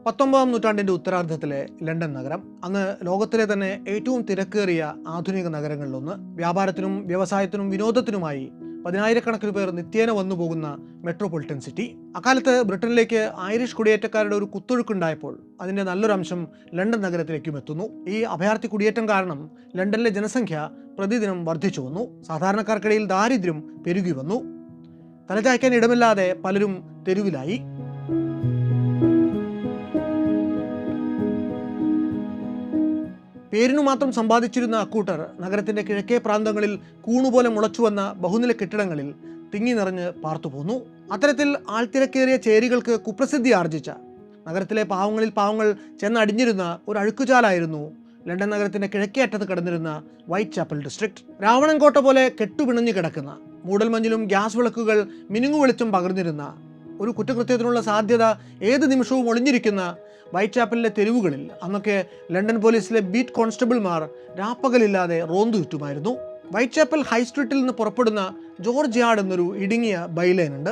19-ാം നൂറ്റാണ്ടിൻ്റെ ഉത്തരാർദ്ധത്തിലെ ലണ്ടൻ നഗരം അന്ന് ലോകത്തിലെ തന്നെ ഏറ്റവും തിരക്കേറിയ ആധുനിക നഗരങ്ങളിലൊന്ന്. വ്യാപാരത്തിനും വ്യവസായത്തിനും വിനോദത്തിനുമായി പതിനായിരക്കണക്കിന് പേർ നിത്യേന വന്നു പോകുന്ന മെട്രോപൊളിറ്റൻ സിറ്റി. അക്കാലത്ത് ബ്രിട്ടനിലേക്ക് ഐറിഷ് കുടിയേറ്റക്കാരുടെ ഒരു കുത്തൊഴുക്കുണ്ടായപ്പോൾ അതിൻ്റെ നല്ലൊരു അംശം ലണ്ടൻ നഗരത്തിലേക്കും എത്തുന്നു. ഈ അഭയാർത്ഥി കുടിയേറ്റം കാരണം ലണ്ടനിലെ ജനസംഖ്യ പ്രതിദിനം വർദ്ധിച്ചു വന്നു. സാധാരണക്കാർക്കിടയിൽ ദാരിദ്ര്യം പെരുകി വന്നു. തലചായ്ക്കാൻ ഇടമില്ലാതെ പലരും തെരുവിലായി. പേരിനു മാത്രം സമ്പാദിച്ചിരുന്ന അക്കൂട്ടർ നഗരത്തിൻ്റെ കിഴക്കേ പ്രാന്തങ്ങളിൽ കൂണുപോലെ മുളച്ചുവന്ന ബഹുനില കെട്ടിടങ്ങളിൽ തിങ്ങി നിറഞ്ഞ് പാർത്തുപോന്നു. അത്തരത്തിൽ ആൾത്തിരക്കേറിയ ചേരികൾക്ക് കുപ്രസിദ്ധി ആർജിച്ച നഗരത്തിലെ പാവങ്ങളിൽ പാവങ്ങൾ ചെന്നടിഞ്ഞിരുന്ന ഒരു അഴുക്കുചാലായിരുന്നു ലണ്ടൻ നഗരത്തിൻ്റെ കിഴക്കേ അറ്റത്ത് കിടന്നിരുന്ന വൈറ്റ് ചാപ്പൽ ഡിസ്ട്രിക്ട്. രാവണൻകോട്ട പോലെ കെട്ടുപിണഞ്ഞു കിടക്കുന്ന മൂടൽമഞ്ഞിലും ഗ്യാസ് വിളക്കുകൾ മിനുങ്ങു വെളിച്ചം പകർന്നിരുന്ന ഒരു കുറ്റകൃത്യത്തിനുള്ള സാധ്യത ഏത് നിമിഷവും ഒളിഞ്ഞിരിക്കുന്ന വൈറ്റ് ചാപ്പലിലെ തെരുവുകളിൽ അന്നൊക്കെ ലണ്ടൻ പോലീസിലെ ബീറ്റ് കോൺസ്റ്റബിൾമാർ രാപ്പകലില്ലാതെ റോന്തു ചുറ്റുമായിരുന്നു. വൈറ്റ് ചാപ്പൽ ഹൈ സ്ട്രീറ്റിൽ നിന്ന് പുറപ്പെടുന്ന ജോർജ് യാർഡ് എന്നൊരു ഇടുങ്ങിയ ബൈലൈൻ ഉണ്ട്.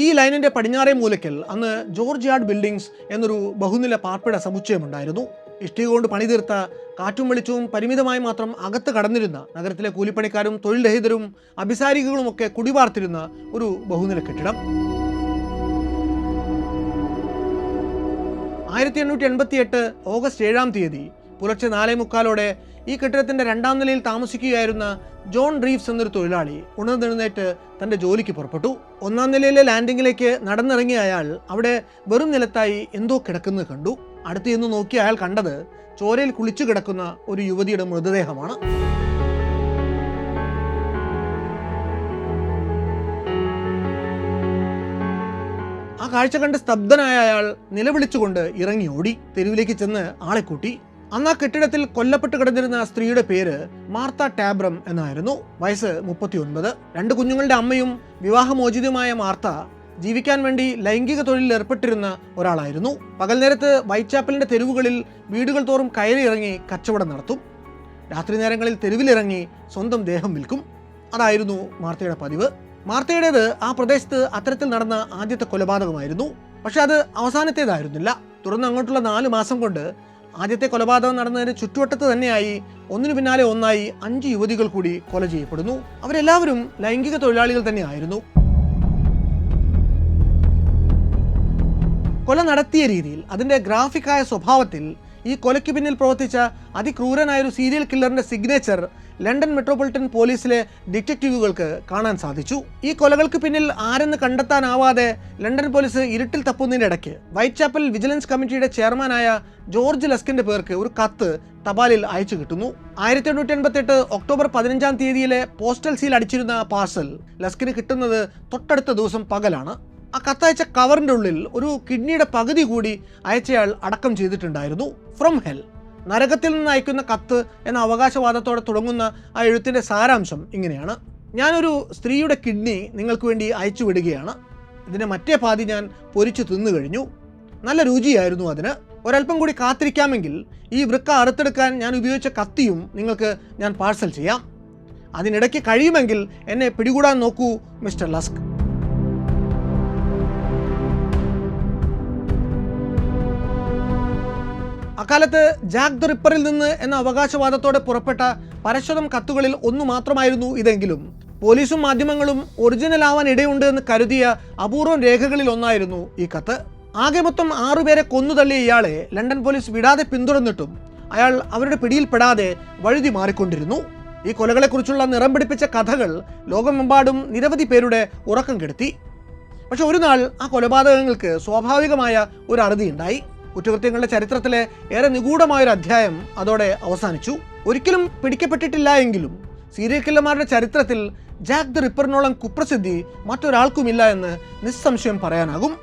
ഈ ലൈനിൻ്റെ പടിഞ്ഞാറേ മൂലയ്ക്കൽ അന്ന് ജോർജ് യാർഡ് ബിൽഡിങ്സ് എന്നൊരു ബഹുനില പാർപ്പിട സമുച്ചയമുണ്ടായിരുന്നു. ഇഷ്ടിക കൊണ്ട് പണിതീർത്ത കാറ്റും വെളിച്ചവും പരിമിതമായി മാത്രം അകത്ത് കടന്നിരുന്ന നഗരത്തിലെ കൂലിപ്പണിക്കാരും തൊഴിൽ രഹിതരും അഭിസാരികളുമൊക്കെ കുടിപാർത്തിരുന്ന ഒരു ബഹുനില കെട്ടിടം. 1888 ഓഗസ്റ്റ് 7-ാം തീയതി പുലർച്ചെ 4:45 ഈ കെട്ടിടത്തിൻ്റെ 2-ാം നിലയിൽ താമസിക്കുകയായിരുന്ന ജോൺ റീവ്സ് എന്നൊരു തൊഴിലാളി ഉണർന്നെഴുന്നേറ്റ് തൻ്റെ ജോലിക്ക് പുറപ്പെട്ടു. 1-ാം നിലയിലെ ലാൻഡിങ്ങിലേക്ക് നടന്നിറങ്ങിയ അയാൾ അവിടെ വെറും നിലത്തായി എന്തോ കിടക്കുന്നത് കണ്ടു. അടുത്ത് ചെന്ന് നോക്കിയ അയാൾ കണ്ടത് ചോരയിൽ കുളിച്ചു കിടക്കുന്ന ഒരു യുവതിയുടെ മൃതദേഹമാണ്. ആ കാഴ്ച കണ്ട് സ്തബ്ധനായ അയാൾ നിലവിളിച്ചുകൊണ്ട് ഇറങ്ങി ഓടി തെരുവിലേക്ക് ചെന്ന് ആളെ കൂട്ടി. അന്ന് ആ കെട്ടിടത്തിൽ കൊല്ലപ്പെട്ട് കിടന്നിരുന്ന സ്ത്രീയുടെ പേര് മാർത്ത ടാബ്രം എന്നായിരുന്നു. വയസ്സ് 39. 2 കുഞ്ഞുങ്ങളുടെ അമ്മയും വിവാഹമോചിതമായ മാർത്ത ജീവിക്കാൻ വേണ്ടി ലൈംഗിക തൊഴിലിൽ ഏർപ്പെട്ടിരുന്ന ഒരാളായിരുന്നു. പകൽ നേരത്ത് വൈറ്റ് ചാപ്പലിൻ്റെ തെരുവുകളിൽ വീടുകൾ തോറും കയറിയിറങ്ങി കച്ചവടം നടത്തും. രാത്രി നേരങ്ങളിൽ തെരുവിലിറങ്ങി സ്വന്തം ദേഹം വിൽക്കും. അതായിരുന്നു മാർത്തയുടെ പതിവ്. മാർത്തയുടേത് ആ പ്രദേശത്ത് അത്തരത്തിൽ നടന്ന ആദ്യത്തെ കൊലപാതകമായിരുന്നു. പക്ഷെ അത് അവസാനത്തേതായിരുന്നില്ല. തുടർന്ന് അങ്ങോട്ടുള്ള 4 മാസം കൊണ്ട് ആദ്യത്തെ കൊലപാതകം നടന്നതിന് ചുറ്റുവട്ടത്ത് തന്നെയായി ഒന്നിനു പിന്നാലെ ഒന്നായി 5 യുവതികൾ കൂടി കൊല ചെയ്യപ്പെടുന്നു. അവരെല്ലാവരും ലൈംഗിക തൊഴിലാളികൾ തന്നെയായിരുന്നു. കൊല നടത്തിയ രീതിയിൽ, അതിൻ്റെ ഗ്രാഫിക്കായ സ്വഭാവത്തിൽ ഈ കൊലയ്ക്ക് പിന്നിൽ പ്രവർത്തിച്ച അതിക്രൂരനായൊരു സീരിയൽ കില്ലറിൻ്റെ സിഗ്നേച്ചർ ലണ്ടൻ മെട്രോപൊളിറ്റൻ പോലീസിലെ ഡിറ്റക്റ്റീവുകൾക്ക് കാണാൻ സാധിച്ചു. ഈ കൊലകൾക്ക് പിന്നിൽ ആരെന്ന് കണ്ടെത്താനാവാതെ ലണ്ടൻ പോലീസ് ഇരുട്ടിൽ തപ്പുന്നതിനിടയ്ക്ക് വൈറ്റ് ചാപ്പൽ വിജിലൻസ് കമ്മിറ്റിയുടെ ചെയർമാനായ ജോർജ് ലസ്കിൻ്റെ പേർക്ക് ഒരു കത്ത് തപാലിൽ അയച്ചു കിട്ടുന്നു. 1888 ഒക്ടോബർ 15-ാം തീയതിയിലെ പോസ്റ്റൽ സീൽ അടിച്ചിരുന്ന പാർസൽ ലസ്കിന് കിട്ടുന്നത് തൊട്ടടുത്ത ദിവസം പകലാണ്. ആ കത്തയച്ച കവറിൻ്റെ ഉള്ളിൽ ഒരു കിഡ്നിയുടെ പകുതി കൂടി അയച്ചയാൾ അടക്കം ചെയ്തിട്ടുണ്ടായിരുന്നു. ഫ്രം ഹെൽ, നരകത്തിൽ നിന്ന് അയക്കുന്ന കത്ത് എന്ന അവകാശവാദത്തോടെ തുടങ്ങുന്ന ആ എഴുത്തിൻ്റെ സാരാംശം ഇങ്ങനെയാണ്: ഞാനൊരു സ്ത്രീയുടെ കിഡ്നി നിങ്ങൾക്ക് വേണ്ടി അയച്ചു വിടുകയാണ്. ഇതിൻ്റെ മറ്റേ പാതി ഞാൻ പൊരിച്ചു തിന്നു കഴിഞ്ഞു. നല്ല രുചിയായിരുന്നു അതിന്. ഒരല്പം കൂടി കാത്തിരിക്കാമെങ്കിൽ ഈ വൃക്ക അറുത്തെടുക്കാൻ ഞാൻ ഉപയോഗിച്ച കത്തിയും നിങ്ങൾക്ക് ഞാൻ പാഴ്സൽ ചെയ്യാം. അതിനിടയ്ക്ക് കഴിയുമെങ്കിൽ എന്നെ പിടികൂടാൻ നോക്കൂ മിസ്റ്റർ ലസ്ക്. അക്കാലത്ത് ജാക്ക് ദ റിപ്പറിൽ നിന്ന് എന്ന അവകാശവാദത്തോടെ പുറപ്പെട്ട പരശുതം കത്തുകളിൽ ഒന്നു മാത്രമായിരുന്നു ഇതെങ്കിലും പോലീസും മാധ്യമങ്ങളും ഒറിജിനൽ ആവാൻ ഇടയുണ്ട് എന്ന് കരുതിയ അപൂർവം രേഖകളിൽ ഒന്നായിരുന്നു ഈ കത്ത്. ആകെ മൊത്തം 6 പേരെ കൊന്നുതള്ളിയ ഇയാളെ ലണ്ടൻ പോലീസ് വിടാതെ പിന്തുടർന്നിട്ടും അയാൾ അവരുടെ പിടിയിൽപ്പെടാതെ വഴുതി മാറിക്കൊണ്ടിരുന്നു. ഈ കൊലകളെക്കുറിച്ചുള്ള നിറം പിടിപ്പിച്ച കഥകൾ ലോകമെമ്പാടും നിരവധി പേരുടെ ഉറക്കം കെടുത്തി. പക്ഷെ ഒരു നാൾ ആ കൊലപാതകങ്ങൾക്ക് സ്വാഭാവികമായ ഒരു അറുതിയുണ്ടായി. കുറ്റകൃത്യങ്ങളുടെ ചരിത്രത്തിലെ ഏറെ നിഗൂഢമായൊരു അധ്യായം അതോടെ അവസാനിച്ചു. ഒരിക്കലും പിടിക്കപ്പെട്ടിട്ടില്ല എങ്കിലും സീരിയൽ കില്ലർമാരുടെ ചരിത്രത്തിൽ ജാക്ക് ദ റിപ്പറിനോളം കുപ്രസിദ്ധി മറ്റൊരാൾക്കുമില്ല എന്ന് നിസ്സംശയം പറയാനാകും.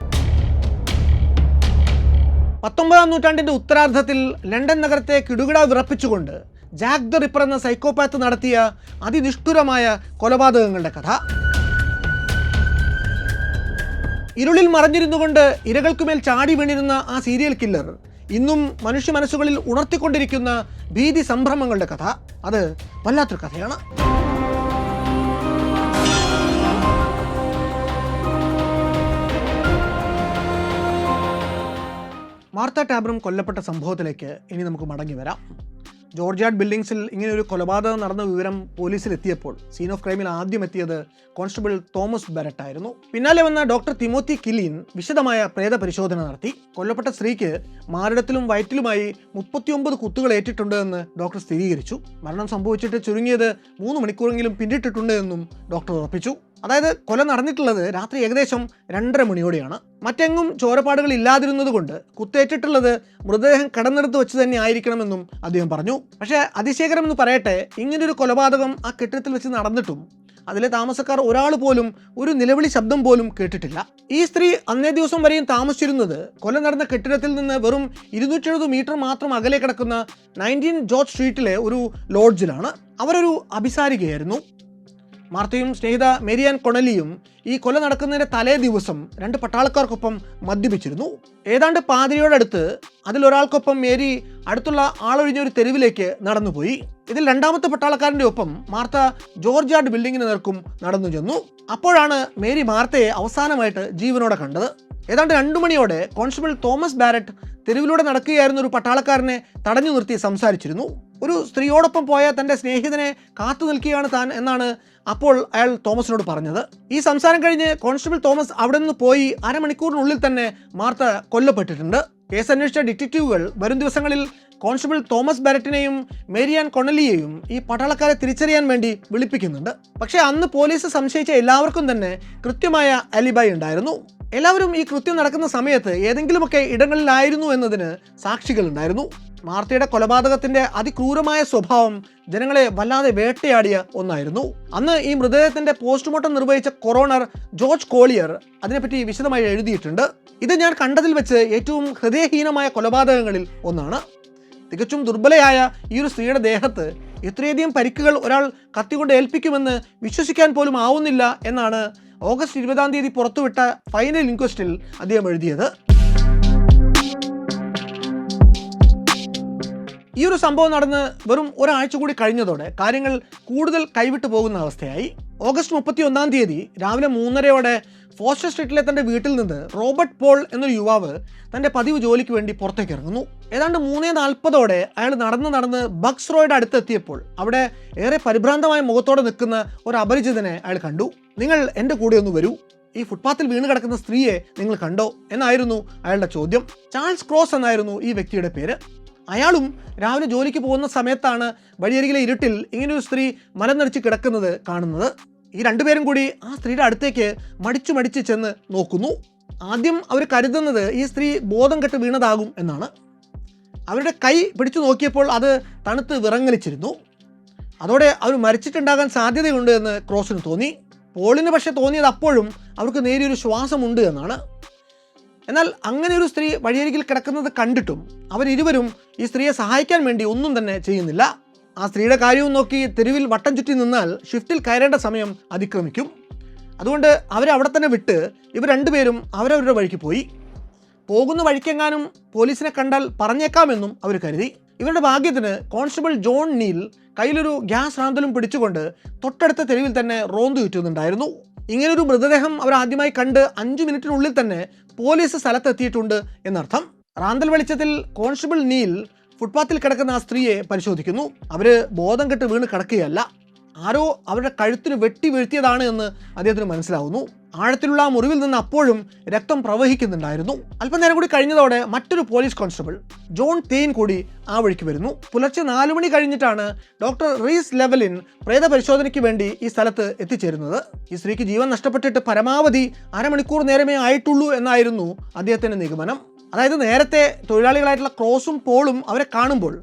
19-ാം നൂറ്റാണ്ടിൻ്റെ ഉത്തരാർദ്ധത്തിൽ ലണ്ടൻ നഗരത്തെ കിടുകിട വിറപ്പിച്ചുകൊണ്ട് ജാക്ക് ദ റിപ്പർ എന്ന സൈക്കോപാത്ത് നടത്തിയ അതിനിഷ്ഠുരമായ കൊലപാതകങ്ങളുടെ കഥ. ഇരുളിൽ മറഞ്ഞിരുന്നുകൊണ്ട് ഇരകൾക്കുമേൽ ചാടി വീണിരുന്ന ആ സീരിയൽ കില്ലർ ഇന്നും മനുഷ്യ മനസ്സുകളിൽ ഉണർത്തിക്കൊണ്ടിരിക്കുന്ന ഭീതി സംഭ്രമങ്ങളുടെ കഥ. അത് വല്ലാത്തൊരു കഥയാണ്. മാർത്ത ടാബ്രം കൊല്ലപ്പെട്ട സംഭവത്തിലേക്ക് ഇനി നമുക്ക് മടങ്ങി വരാം. ജോർജ് യാർഡ് ബിൽഡിംഗ്സിൽ ഇങ്ങനെയൊരു കൊലപാതകം നടന്ന വിവരം പോലീസിലെത്തിയപ്പോൾ സീൻ ഓഫ് ക്രൈമിൽ ആദ്യം എത്തിയത് കോൺസ്റ്റബിൾ തോമസ് ബാരറ്റ് ആയിരുന്നു. പിന്നാലെ വന്ന ഡോക്ടർ തിമോത്തി കിലീൻ വിശദമായ പ്രേത പരിശോധന നടത്തി. കൊല്ലപ്പെട്ട സ്ത്രീക്ക് മാറിടത്തിലും വയറ്റിലുമായി 39 കുത്തുകൾ ഏറ്റിട്ടുണ്ട് എന്ന് ഡോക്ടർ സ്ഥിരീകരിച്ചു. മരണം സംഭവിച്ചിട്ട് ചുരുങ്ങിയത് 3 മണിക്കൂറെങ്കിലും പിന്നിട്ടിട്ടുണ്ട് എന്നും ഡോക്ടർ ഉറപ്പിച്ചു. അതായത് കൊല നടന്നിട്ടുള്ളത് രാത്രി ഏകദേശം 2:30 മണിയോടെയാണ്. മറ്റെങ്ങും ചോരപ്പാടുകൾ ഇല്ലാതിരുന്നതുകൊണ്ട് കുത്തേറ്റിട്ടുള്ളത് മൃതദേഹം കടന്നെടുത്ത് വെച്ച് തന്നെ ആയിരിക്കണമെന്നും അദ്ദേഹം പറഞ്ഞു. പക്ഷേ അതിശയകരമെന്ന് പറയട്ടെ, ഇങ്ങനൊരു കൊലപാതകം ആ കെട്ടിടത്തിൽ വെച്ച് നടന്നിട്ടും അതിലെ താമസക്കാർ ഒരാൾ പോലും ഒരു നിലവിളി ശബ്ദം പോലും കേട്ടിട്ടില്ല. ഈ സ്ത്രീ അന്നേ ദിവസം വരെയും താമസിച്ചിരുന്നത് കൊല നടന്ന കെട്ടിടത്തിൽ നിന്ന് വെറും 270 മീറ്റർ മാത്രം അകലെ കിടക്കുന്ന 19 ജോർജ് സ്ട്രീറ്റിലെ ഒരു ലോഡ്ജിലാണ്. അവരൊരു അഭിസാരികയായിരുന്നു. മാർത്തയും സ്നേഹിത മേരിയാൻ കൊണലിയും ഈ കൊല നടക്കുന്നതിൻ്റെ തലേ ദിവസം 2 പട്ടാളക്കാർക്കൊപ്പം മദ്യപിച്ചിരുന്നു. ഏതാണ്ട് പാതിരിയോടടുത്ത് അതിലൊരാൾക്കൊപ്പം മേരി അടുത്തുള്ള ആളൊഴിഞ്ഞൊരു തെരുവിലേക്ക് നടന്നുപോയി. ഇതിൽ 2ാമത്തെ പട്ടാളക്കാരൻ്റെ ഒപ്പം മാർത്ത ജോർജ് യാർഡ് ബിൽഡിങ്ങിന് നേർക്കും നടന്നു ചെന്നു. അപ്പോഴാണ് മേരി മാർത്തയെ അവസാനമായിട്ട് ജീവനോടെ കണ്ടത്. ഏതാണ്ട് 2 മണിയോടെ കോൺസ്റ്റബിൾ തോമസ് ബാരറ്റ് തെരുവിലൂടെ നടക്കുകയായിരുന്ന ഒരു പട്ടാളക്കാരനെ തടഞ്ഞു നിർത്തി സംസാരിച്ചിരുന്നു. ഒരു സ്ത്രീയോടൊപ്പം പോയ തൻ്റെ സ്നേഹിതനെ കാത്തു നിൽക്കുകയാണ് താൻ എന്നാണ് അപ്പോൾ അയാൾ തോമസിനോട് പറഞ്ഞത്. ഈ സംസാരം കഴിഞ്ഞ് കോൺസ്റ്റബിൾ തോമസ് അവിടെ നിന്ന് പോയി അരമണിക്കൂറിനുള്ളിൽ തന്നെ മാർത്ത കൊല്ലപ്പെട്ടിട്ടുണ്ട്. കേസ് അന്വേഷിച്ച ഡിറ്റക്റ്റീവുകൾ വരും ദിവസങ്ങളിൽ കോൺസ്റ്റബിൾ തോമസ് ബാരറ്റിനെയും മേരിയാൻ കൊണലിയെയും ഈ പട്ടാളക്കാരെ തിരിച്ചറിയാൻ വേണ്ടി വിളിപ്പിക്കുന്നുണ്ട്. പക്ഷേ അന്ന് പോലീസ് സംശയിച്ച എല്ലാവർക്കും തന്നെ കൃത്യമായ അലിബൈ ഉണ്ടായിരുന്നു. എല്ലാവരും ഈ കൃത്യം നടക്കുന്ന സമയത്ത് ഏതെങ്കിലുമൊക്കെ ഇടങ്ങളിലായിരുന്നു എന്നതിന് സാക്ഷികളുണ്ടായിരുന്നു. മാർത്തയുടെ കൊലപാതകത്തിന്റെ അതിക്രൂരമായ സ്വഭാവം ജനങ്ങളെ വല്ലാതെ വേട്ടയാടിയ ഒന്നായിരുന്നു. അന്ന് ഈ മൃതദേഹത്തിന്റെ പോസ്റ്റ്മോർട്ടം നിർവഹിച്ച കൊറോണർ ജോർജ് കോളിയർ അതിനെപ്പറ്റി വിശദമായി എഴുതിയിട്ടുണ്ട്. ഇത് ഞാൻ കണ്ടതിൽ വെച്ച് ഏറ്റവും ഹൃദയഹീനമായ കൊലപാതകങ്ങളിൽ ഒന്നാണ്. തികച്ചും ദുർബലയായ ഈ ഒരു സ്ത്രീയുടെ ദേഹത്ത് ഇത്രയധികം പരിക്കുകൾ ഒരാൾ കത്തിക്കൊണ്ട് ഏൽപ്പിക്കുമെന്ന് വിശ്വസിക്കാൻ പോലും ആവുന്നില്ല എന്നാണ് ഓഗസ്റ്റ് 20-ാം തീയതി പുറത്തുവിട്ട ഫൈനൽ ഇൻക്വസ്റ്റിൽ അദ്ദേഹം എഴുതിയത്. ഈ ഒരു സംഭവം നടന്ന് വെറും ഒരാഴ്ച കൂടി കഴിഞ്ഞതോടെ കാര്യങ്ങൾ കൂടുതൽ കൈവിട്ടു പോകുന്ന അവസ്ഥയായി. ഓഗസ്റ്റ് 31-ാം തീയതി രാവിലെ 3:30 ഫോസ്റ്റർ സ്ട്രീറ്റിലെ തൻ്റെ വീട്ടിൽ നിന്ന് റോബർട്ട് പോൾ എന്നൊരു യുവാവ് തൻ്റെ പതിവ് ജോലിക്ക് വേണ്ടി പുറത്തേക്ക് ഇറങ്ങുന്നു. ഏതാണ്ട് 3:40 അയാൾ നടന്ന് ബക്സ് റോയുടെ അടുത്തെത്തിയപ്പോൾ അവിടെ ഏറെ പരിഭ്രാന്തമായ മുഖത്തോടെ നിൽക്കുന്ന ഒരു അപരിചിതനെ അയാൾ കണ്ടു. നിങ്ങൾ എൻ്റെ കൂടെ ഒന്ന് വരൂ, ഈ ഫുട്പാത്തിൽ വീണ് കിടക്കുന്ന സ്ത്രീയെ നിങ്ങൾ കണ്ടോ എന്നായിരുന്നു അയാളുടെ ചോദ്യം. ചാൾസ് ക്രോസ് എന്നായിരുന്നു ഈ വ്യക്തിയുടെ പേര്. അയാളും രാവിലെ ജോലിക്ക് പോകുന്ന സമയത്താണ് വഴിയരികിലെ ഇരുട്ടിൽ ഇങ്ങനൊരു സ്ത്രീ മലനടിച്ച് കിടക്കുന്നത് കാണുന്നത്. ഈ 2 പേരും കൂടി ആ സ്ത്രീയുടെ അടുത്തേക്ക് മടിച്ചു ചെന്ന് നോക്കുന്നു. ആദ്യം അവർ കരുതുന്നത് ഈ സ്ത്രീ ബോധം കെട്ട് വീണതാകും എന്നാണ്. അവരുടെ കൈ പിടിച്ചു നോക്കിയപ്പോൾ അത് തണുത്ത് വിറങ്ങലിച്ചിരുന്നു. അതോടെ അവർ മരിച്ചിട്ടുണ്ടാകാൻ സാധ്യതയുണ്ട് എന്ന് ക്രോസിന് തോന്നി. പോളിന് പക്ഷേ തോന്നിയത് അപ്പോഴും അവർക്ക് നേരിയൊരു ശ്വാസമുണ്ട് എന്നാണ്. എന്നാൽ അങ്ങനെ ഒരു സ്ത്രീ വഴിയരികിൽ കിടക്കുന്നത് കണ്ടിട്ടും അവരിരുവരും ഈ സ്ത്രീയെ സഹായിക്കാൻ വേണ്ടി ഒന്നും തന്നെ ചെയ്യുന്നില്ല. ആ സ്ത്രീയുടെ കാര്യവും നോക്കി തെരുവിൽ വട്ടം ചുറ്റി നിന്നാൽ ഷിഫ്റ്റിൽ കയറേണ്ട സമയം അതിക്രമിക്കും. അതുകൊണ്ട് അവരെ അവിടെ തന്നെ വിട്ട് ഇവർ 2 പേരും അവരവരുടെ വഴിക്ക് പോയി. പോകുന്ന വഴിക്കെങ്ങാനും പോലീസിനെ കണ്ടാൽ പറഞ്ഞേക്കാമെന്നും അവർ കരുതി. ഇവരുടെ ഭാഗ്യത്തിന് കോൺസ്റ്റബിൾ ജോൺ നീൽ കയ്യിലൊരു ഗ്യാസ് റാന്തലും പിടിച്ചുകൊണ്ട് തൊട്ടടുത്ത തെരുവിൽ തന്നെ റോന്തു ചുറ്റുന്നുണ്ടായിരുന്നു. ഇങ്ങനൊരു മൃതദേഹം അവർ ആദ്യമായി കണ്ട് 5 മിനിറ്റിനുള്ളിൽ തന്നെ പോലീസ് സ്ഥലത്തെത്തിയിട്ടുണ്ട് എന്നർത്ഥം. റാന്തൽ വെളിച്ചത്തിൽ കോൺസ്റ്റബിൾ നീൽ ഫുട്പാത്തിൽ കിടക്കുന്ന ആ സ്ത്രീയെ പരിശോധിക്കുന്നു. അവര് ബോധം കെട്ട് വീണ് കിടക്കുകയല്ല, ആരോ അവരുടെ കഴുത്തിന് വെട്ടി വീഴ്ത്തിയതാണ് എന്ന് അദ്ദേഹത്തിന് മനസ്സിലാവുന്നു. ആഴത്തിലുള്ള ആ മുറിവിൽ നിന്ന് അപ്പോഴും രക്തം പ്രവഹിക്കുന്നുണ്ടായിരുന്നു. അല്പനേരം കൂടി കഴിഞ്ഞതോടെ മറ്റൊരു പോലീസ് കോൺസ്റ്റബിൾ ജോൺ തെയിൻ കൂടി ആ വഴിക്ക് വരുന്നു. പുലർച്ചെ 4 മണി കഴിഞ്ഞിട്ടാണ് ഡോക്ടർ റീസ് ലെവലിൻ പ്രേത പരിശോധനയ്ക്ക് വേണ്ടി ഈ സ്ഥലത്ത് എത്തിച്ചേരുന്നത്. ഈ സ്ത്രീക്ക് ജീവൻ നഷ്ടപ്പെട്ടിട്ട് പരമാവധി അരമണിക്കൂർ നേരമേ ആയിട്ടുള്ളൂ എന്നായിരുന്നു അദ്ദേഹത്തിൻ്റെ നിഗമനം. അതായത് നേരത്തെ തൊഴിലാളികളായിട്ടുള്ള ക്രോസും പോളും അവരെ കാണുമ്പോൾ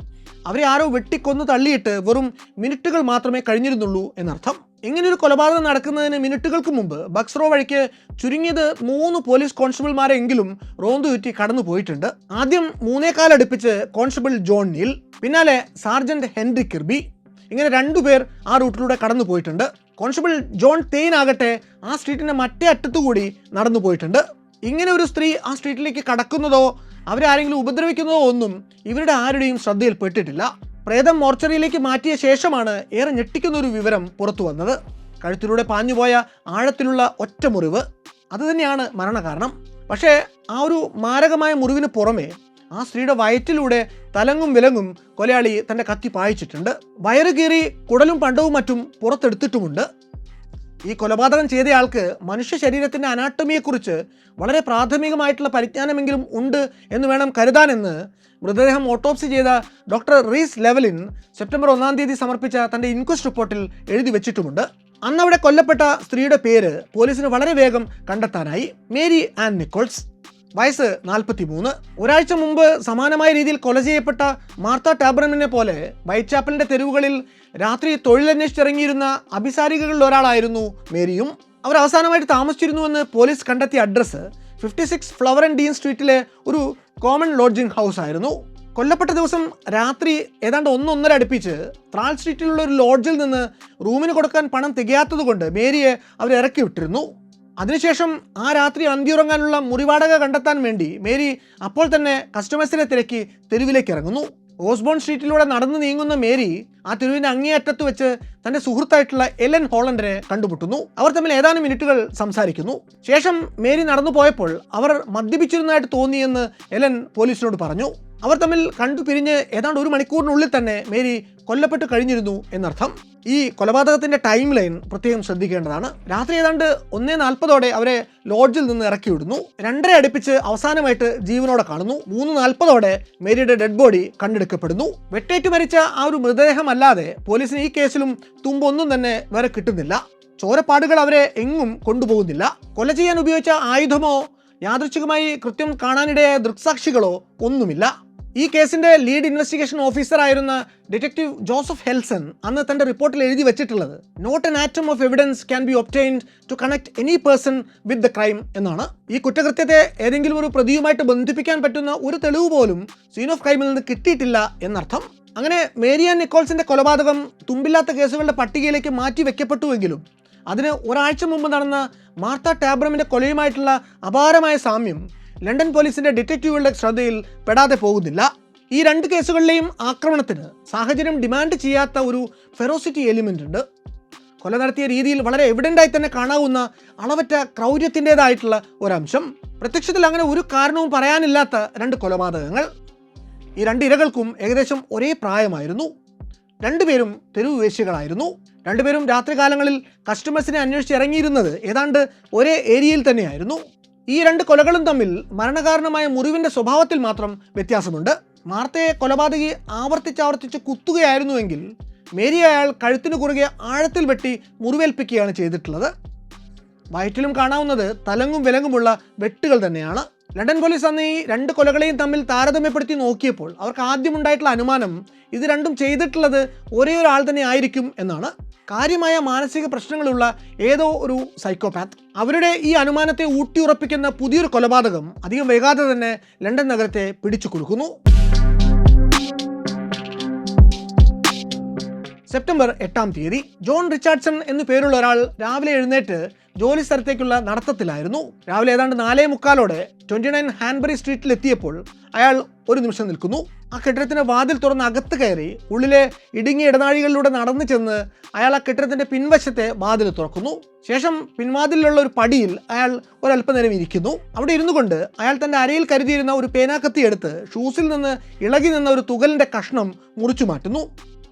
അവരെ ആരോ വെട്ടിക്കൊന്ന് തള്ളിയിട്ട് വെറും മിനിറ്റുകൾ മാത്രമേ കഴിഞ്ഞിരുന്നുള്ളൂ എന്നർത്ഥം. ഇങ്ങനെയൊരു കൊലപാതകം നടക്കുന്നതിന് മിനിറ്റുകൾക്ക് മുമ്പ് ബക്സ് റോ വഴിക്ക് ചുരുങ്ങിയത് 3 പോലീസ് കോൺസ്റ്റബിൾമാരെങ്കിലും റോന്തു ചുറ്റി കടന്നു പോയിട്ടുണ്ട്. ആദ്യം 3:15 അടുപ്പിച്ച് കോൺസ്റ്റബിൾ ജോൺ നീൽ, പിന്നാലെ സാർജന്റ് ഹെൻറി കിർബി. ഇങ്ങനെ 2 പേർ ആ റൂട്ടിലൂടെ കടന്നു പോയിട്ടുണ്ട്. കോൺസ്റ്റബിൾ ജോൺ തെയിൻ ആകട്ടെ ആ സ്ട്രീറ്റിൻ്റെ മറ്റേ അറ്റത്തുകൂടി നടന്നു പോയിട്ടുണ്ട്. ഇങ്ങനെ ഒരു സ്ത്രീ ആ സ്ട്രീറ്റിലേക്ക് കടക്കുന്നതോ അവരെ ആരെങ്കിലും ഉപദ്രവിക്കുന്നതോ ഒന്നും ഇവരുടെ ആരുടെയും ശ്രദ്ധയിൽപ്പെട്ടിട്ടില്ല. പ്രേതം മോർച്ചറിയിലേക്ക് മാറ്റിയ ശേഷമാണ് ഏറെ ഞെട്ടിക്കുന്ന ഒരു വിവരം പുറത്തു വന്നത്. കഴുത്തിലൂടെ പാഞ്ഞുപോയ ആഴത്തിലുള്ള ഒറ്റമുറിവ്, അതുതന്നെയാണ് മരണകാരണം. പക്ഷേ ആ ഒരു മാരകമായ മുറിവിന് പുറമെ ആ സ്ത്രീയുടെ വയറ്റിലൂടെ തലങ്ങും വിലങ്ങും കൊലയാളി തൻ്റെ കത്തി പായിച്ചിട്ടുണ്ട്. വയറ് കീറി കുടലും പണ്ടവും മറ്റും പുറത്തെടുത്തിട്ടുമുണ്ട്. ഈ കൊലപാതകം ചെയ്തയാൾക്ക് മനുഷ്യ ശരീരത്തിൻ്റെ അനാട്ടമിയെക്കുറിച്ച് വളരെ പ്രാഥമികമായിട്ടുള്ള പരിജ്ഞാനമെങ്കിലും ഉണ്ട് എന്ന് വേണം കരുതാനെന്ന് മൃതദേഹം ഓട്ടോപ്സി ചെയ്ത ഡോക്ടർ റീസ് ലെവലിൻ സെപ്റ്റംബർ 1 സമർപ്പിച്ച തൻ്റെ ഇൻക്വസ്റ്റ് റിപ്പോർട്ടിൽ എഴുതി വെച്ചിട്ടുമുണ്ട്. അന്നവിടെ കൊല്ലപ്പെട്ട സ്ത്രീയുടെ പേര് പോലീസിന് വളരെ വേഗം കണ്ടെത്താനായി. മേരി ആൻ നിക്കോൾസ്, വയസ്സ് 43. ഒരാഴ്ച മുമ്പ് സമാനമായ രീതിയിൽ കൊല ചെയ്യപ്പെട്ട മാർത്ത ടാബ്രമിനെ പോലെ വൈറ്റ് ചാപ്പലിൻ്റെ തെരുവുകളിൽ രാത്രി തൊഴിലന്വേഷിച്ചിറങ്ങിയിരുന്ന അഭിസാരികകളിൽ ഒരാളായിരുന്നു മേരിയും. അവർ അവസാനമായിട്ട് താമസിച്ചിരുന്നുവെന്ന് പോലീസ് കണ്ടെത്തിയ അഡ്രസ്സ് 56 ഫ്ലവർ ആൻഡ് ഡീൻ സ്ട്രീറ്റിലെ ഒരു കോമൺ ലോഡ്ജിംഗ് ഹൗസ് ആയിരുന്നു. കൊല്ലപ്പെട്ട ദിവസം രാത്രി ഏതാണ്ട് 1-1:30 അടുപ്പിച്ച് ത്രാൽ സ്ട്രീറ്റിലുള്ള ഒരു ലോഡ്ജിൽ നിന്ന് റൂമിന് കൊടുക്കാൻ പണം തികയാത്തതുകൊണ്ട് മേരിയെ അവർ ഇറക്കി വിട്ടിരുന്നു. അതിനുശേഷം ആ രാത്രി അന്തിയുറങ്ങാനുള്ള മുറിവാടക കണ്ടെത്താൻ വേണ്ടി മേരി അപ്പോൾ തന്നെ കസ്റ്റമേഴ്സിനെ തിരക്കി തെരുവിലേക്ക് ഇറങ്ങുന്നു. ഓസ്ബോൺ സ്ട്രീറ്റിലൂടെ നടന്നു നീങ്ങുന്ന മേരി ആ തെരുവിൻ്റെ അങ്ങേയറ്റത്ത് വെച്ച് തൻ്റെ സുഹൃത്തായിട്ടുള്ള എലൻ ഹോളണ്ടരെ കണ്ടുമുട്ടുന്നു. അവർ തമ്മിൽ ഏതാനും മിനിറ്റുകൾ സംസാരിക്കുന്നു. ശേഷം മേരി നടന്നു പോയപ്പോൾ അവർ മദ്യപിച്ചിരുന്നതായിട്ട് തോന്നിയെന്ന് എലൻ പോലീസിനോട് പറഞ്ഞു. അവർ തമ്മിൽ കണ്ടു പിരിഞ്ഞ് ഏതാണ്ട് 1 മണിക്കൂറിനുള്ളിൽ തന്നെ മേരി കൊല്ലപ്പെട്ട് കഴിഞ്ഞിരുന്നു എന്നർത്ഥം. ഈ കൊലപാതകത്തിൻ്റെ ടൈം ലൈൻ പ്രത്യേകം ശ്രദ്ധിക്കേണ്ടതാണ്. രാത്രി ഏതാണ്ട് 1:40 അവരെ ലോഡ്ജിൽ നിന്ന് ഇറക്കി വിടുന്നു. 2:30 അടുപ്പിച്ച് അവസാനമായിട്ട് ജീവനോടെ കാണുന്നു. 3:40 മേരിയുടെ ഡെഡ് ബോഡി കണ്ടെടുക്കപ്പെടുന്നു. വെട്ടേറ്റ് മരിച്ച ആ ഒരു മൃതദേഹമല്ലാതെ പോലീസിന് ഈ കേസിലും തുമ്പൊന്നും തന്നെ വേറെ കിട്ടുന്നില്ല. ചോരപ്പാടുകൾ അവരെ എങ്ങും കൊണ്ടുപോകുന്നില്ല. കൊല ചെയ്യാൻ ഉപയോഗിച്ച ആയുധമോ യാദൃച്ഛികമായി കൃത്യം കാണാനിടയായ ദൃക്സാക്ഷികളോ ഒന്നുമില്ല. ഈ കേസിൻ്റെ ലീഡ് ഇൻവെസ്റ്റിഗേഷൻ ഓഫീസറായിരുന്ന ഡിറ്റക്റ്റീവ് ജോസഫ് ഹെൽസൺ അന്ന് തൻ്റെ റിപ്പോർട്ടിൽ എഴുതി വെച്ചിട്ടുള്ളത് not an atom of evidence can be obtained to connect any person with the crime എന്നാണ്. ഈ കുറ്റകൃത്യത്തെ ഏതെങ്കിലും ഒരു പ്രതിയുമായിട്ട് ബന്ധിപ്പിക്കാൻ പറ്റുന്ന ഒരു തെളിവ് പോലും സീൻ ഓഫ് ക്രൈമിൽ നിന്ന് കിട്ടിയിട്ടില്ല എന്നർത്ഥം. അങ്ങനെ മേരി ആൻ നിക്കോൾസിൻ്റെ കൊലപാതകം തുമ്പില്ലാത്ത കേസുകളുടെ പട്ടികയിലേക്ക് മാറ്റി വെക്കപ്പെട്ടുവെങ്കിലും അതിന് ഒരാഴ്ച മുമ്പ് നടന്ന മാർത്ത ടാബ്രമിൻ്റെ കൊലയുമായിട്ടുള്ള അപാരമായ സാമ്യം ലണ്ടൻ പോലീസിൻ്റെ ഡിറ്റക്റ്റീവുകളുടെ ശ്രദ്ധയിൽ പെടാതെ പോകുന്നില്ല. ഈ 2 കേസുകളിലെയും ആക്രമണത്തിന് സാഹചര്യം ഡിമാൻഡ് ചെയ്യാത്ത ഒരു ഫെറോസിറ്റി എലിമെൻ്റ് ഉണ്ട്. കൊല നടത്തിയ രീതിയിൽ വളരെ എവിഡൻ്റായി തന്നെ കാണാവുന്ന അളവറ്റ ക്രൗര്യത്തിൻ്റെതായിട്ടുള്ള ഒരംശം. പ്രത്യക്ഷത്തിൽ അങ്ങനെ ഒരു കാരണവും പറയാനില്ലാത്ത 2 കൊലപാതകങ്ങൾ. ഈ 2 ഇരകൾക്കും ഏകദേശം ഒരേ പ്രായമായിരുന്നു. 2 പേരും തെരുവ് വേശ്യകളായിരുന്നു. 2 പേരും രാത്രികാലങ്ങളിൽ കസ്റ്റമേഴ്സിനെ അന്വേഷിച്ച് ഇറങ്ങിയിരുന്നത് ഏതാണ്ട് ഒരേ ഏരിയയിൽ തന്നെയായിരുന്നു. ഈ 2 കൊലകളും തമ്മിൽ മരണകാരണമായ മുറിവിൻ്റെ സ്വഭാവത്തിൽ മാത്രം വ്യത്യാസമുണ്ട്. മാർത്തയെ കൊലപാതകി ആവർത്തിച്ച് കുത്തുകയായിരുന്നുവെങ്കിൽ മേരി അയാൾ കഴുത്തിന് കുറുകെ ആഴത്തിൽ വെട്ടി മുറിവേൽപ്പിക്കുകയാണ് ചെയ്തിട്ടുള്ളത്. വയറ്റിലും കാണാവുന്നത് തലങ്ങും വിലങ്ങുമുള്ള വെട്ടുകൾ തന്നെയാണ്. ലണ്ടൻ പോലീസ് അന്ന് ഈ 2 കൊലകളെയും തമ്മിൽ താരതമ്യപ്പെടുത്തി നോക്കിയപ്പോൾ അവർക്ക് ആദ്യമുണ്ടായിട്ടുള്ള അനുമാനം ഇത് രണ്ടും ചെയ്തിട്ടുള്ളത് ഒരേ ഒരാൾ തന്നെ ആയിരിക്കും എന്നാണ്. കാര്യമായ മാനസിക പ്രശ്നങ്ങളുള്ള ഏതോ ഒരു സൈക്കോപാത്ത്. അവരുടെ ഈ അനുമാനത്തെ ഊട്ടിയുറപ്പിക്കുന്ന പുതിയൊരു കൊലപാതകം അധികം വൈകാതെ തന്നെ ലണ്ടൻ നഗരത്തെ പിടിച്ചു കൊടുക്കുന്നു. സെപ്റ്റംബർ 8 ജോൺ റിച്ചാർഡ്സൺ എന്നു പേരുള്ള ഒരാൾ രാവിലെ എഴുന്നേറ്റ് ജോലി സ്ഥലത്തേക്കുള്ള നടത്തത്തിലായിരുന്നു. രാവിലെ ഏതാണ്ട് 4:45 29 ഹാൻബറി സ്ട്രീറ്റിൽ എത്തിയപ്പോൾ അയാൾ ഒരു നിമിഷം നിൽക്കുന്നു. ആ കെട്ടിടത്തിൻ്റെ വാതിൽ തുറന്ന് അകത്ത് കയറി ഉള്ളിലെ ഇടുങ്ങിയ ഇടനാഴികളിലൂടെ നടന്നു ചെന്ന് അയാൾ ആ കെട്ടിടത്തിൻ്റെ പിൻവശത്തെ വാതിൽ തുറക്കുന്നു. ശേഷം പിൻവാതിലുള്ള ഒരു പടിയിൽ അയാൾ ഒരല്പനേരം ഇരിക്കുന്നു. അവിടെ ഇരുന്നു കൊണ്ട് അയാൾ തൻ്റെ അരയിൽ കരുതിയിരുന്ന ഒരു പേനാക്കത്തി എടുത്ത് ഷൂസിൽ നിന്ന് ഇളകി നിന്ന ഒരു തുകലിൻ്റെ കഷ്ണം മുറിച്ചു മാറ്റുന്നു.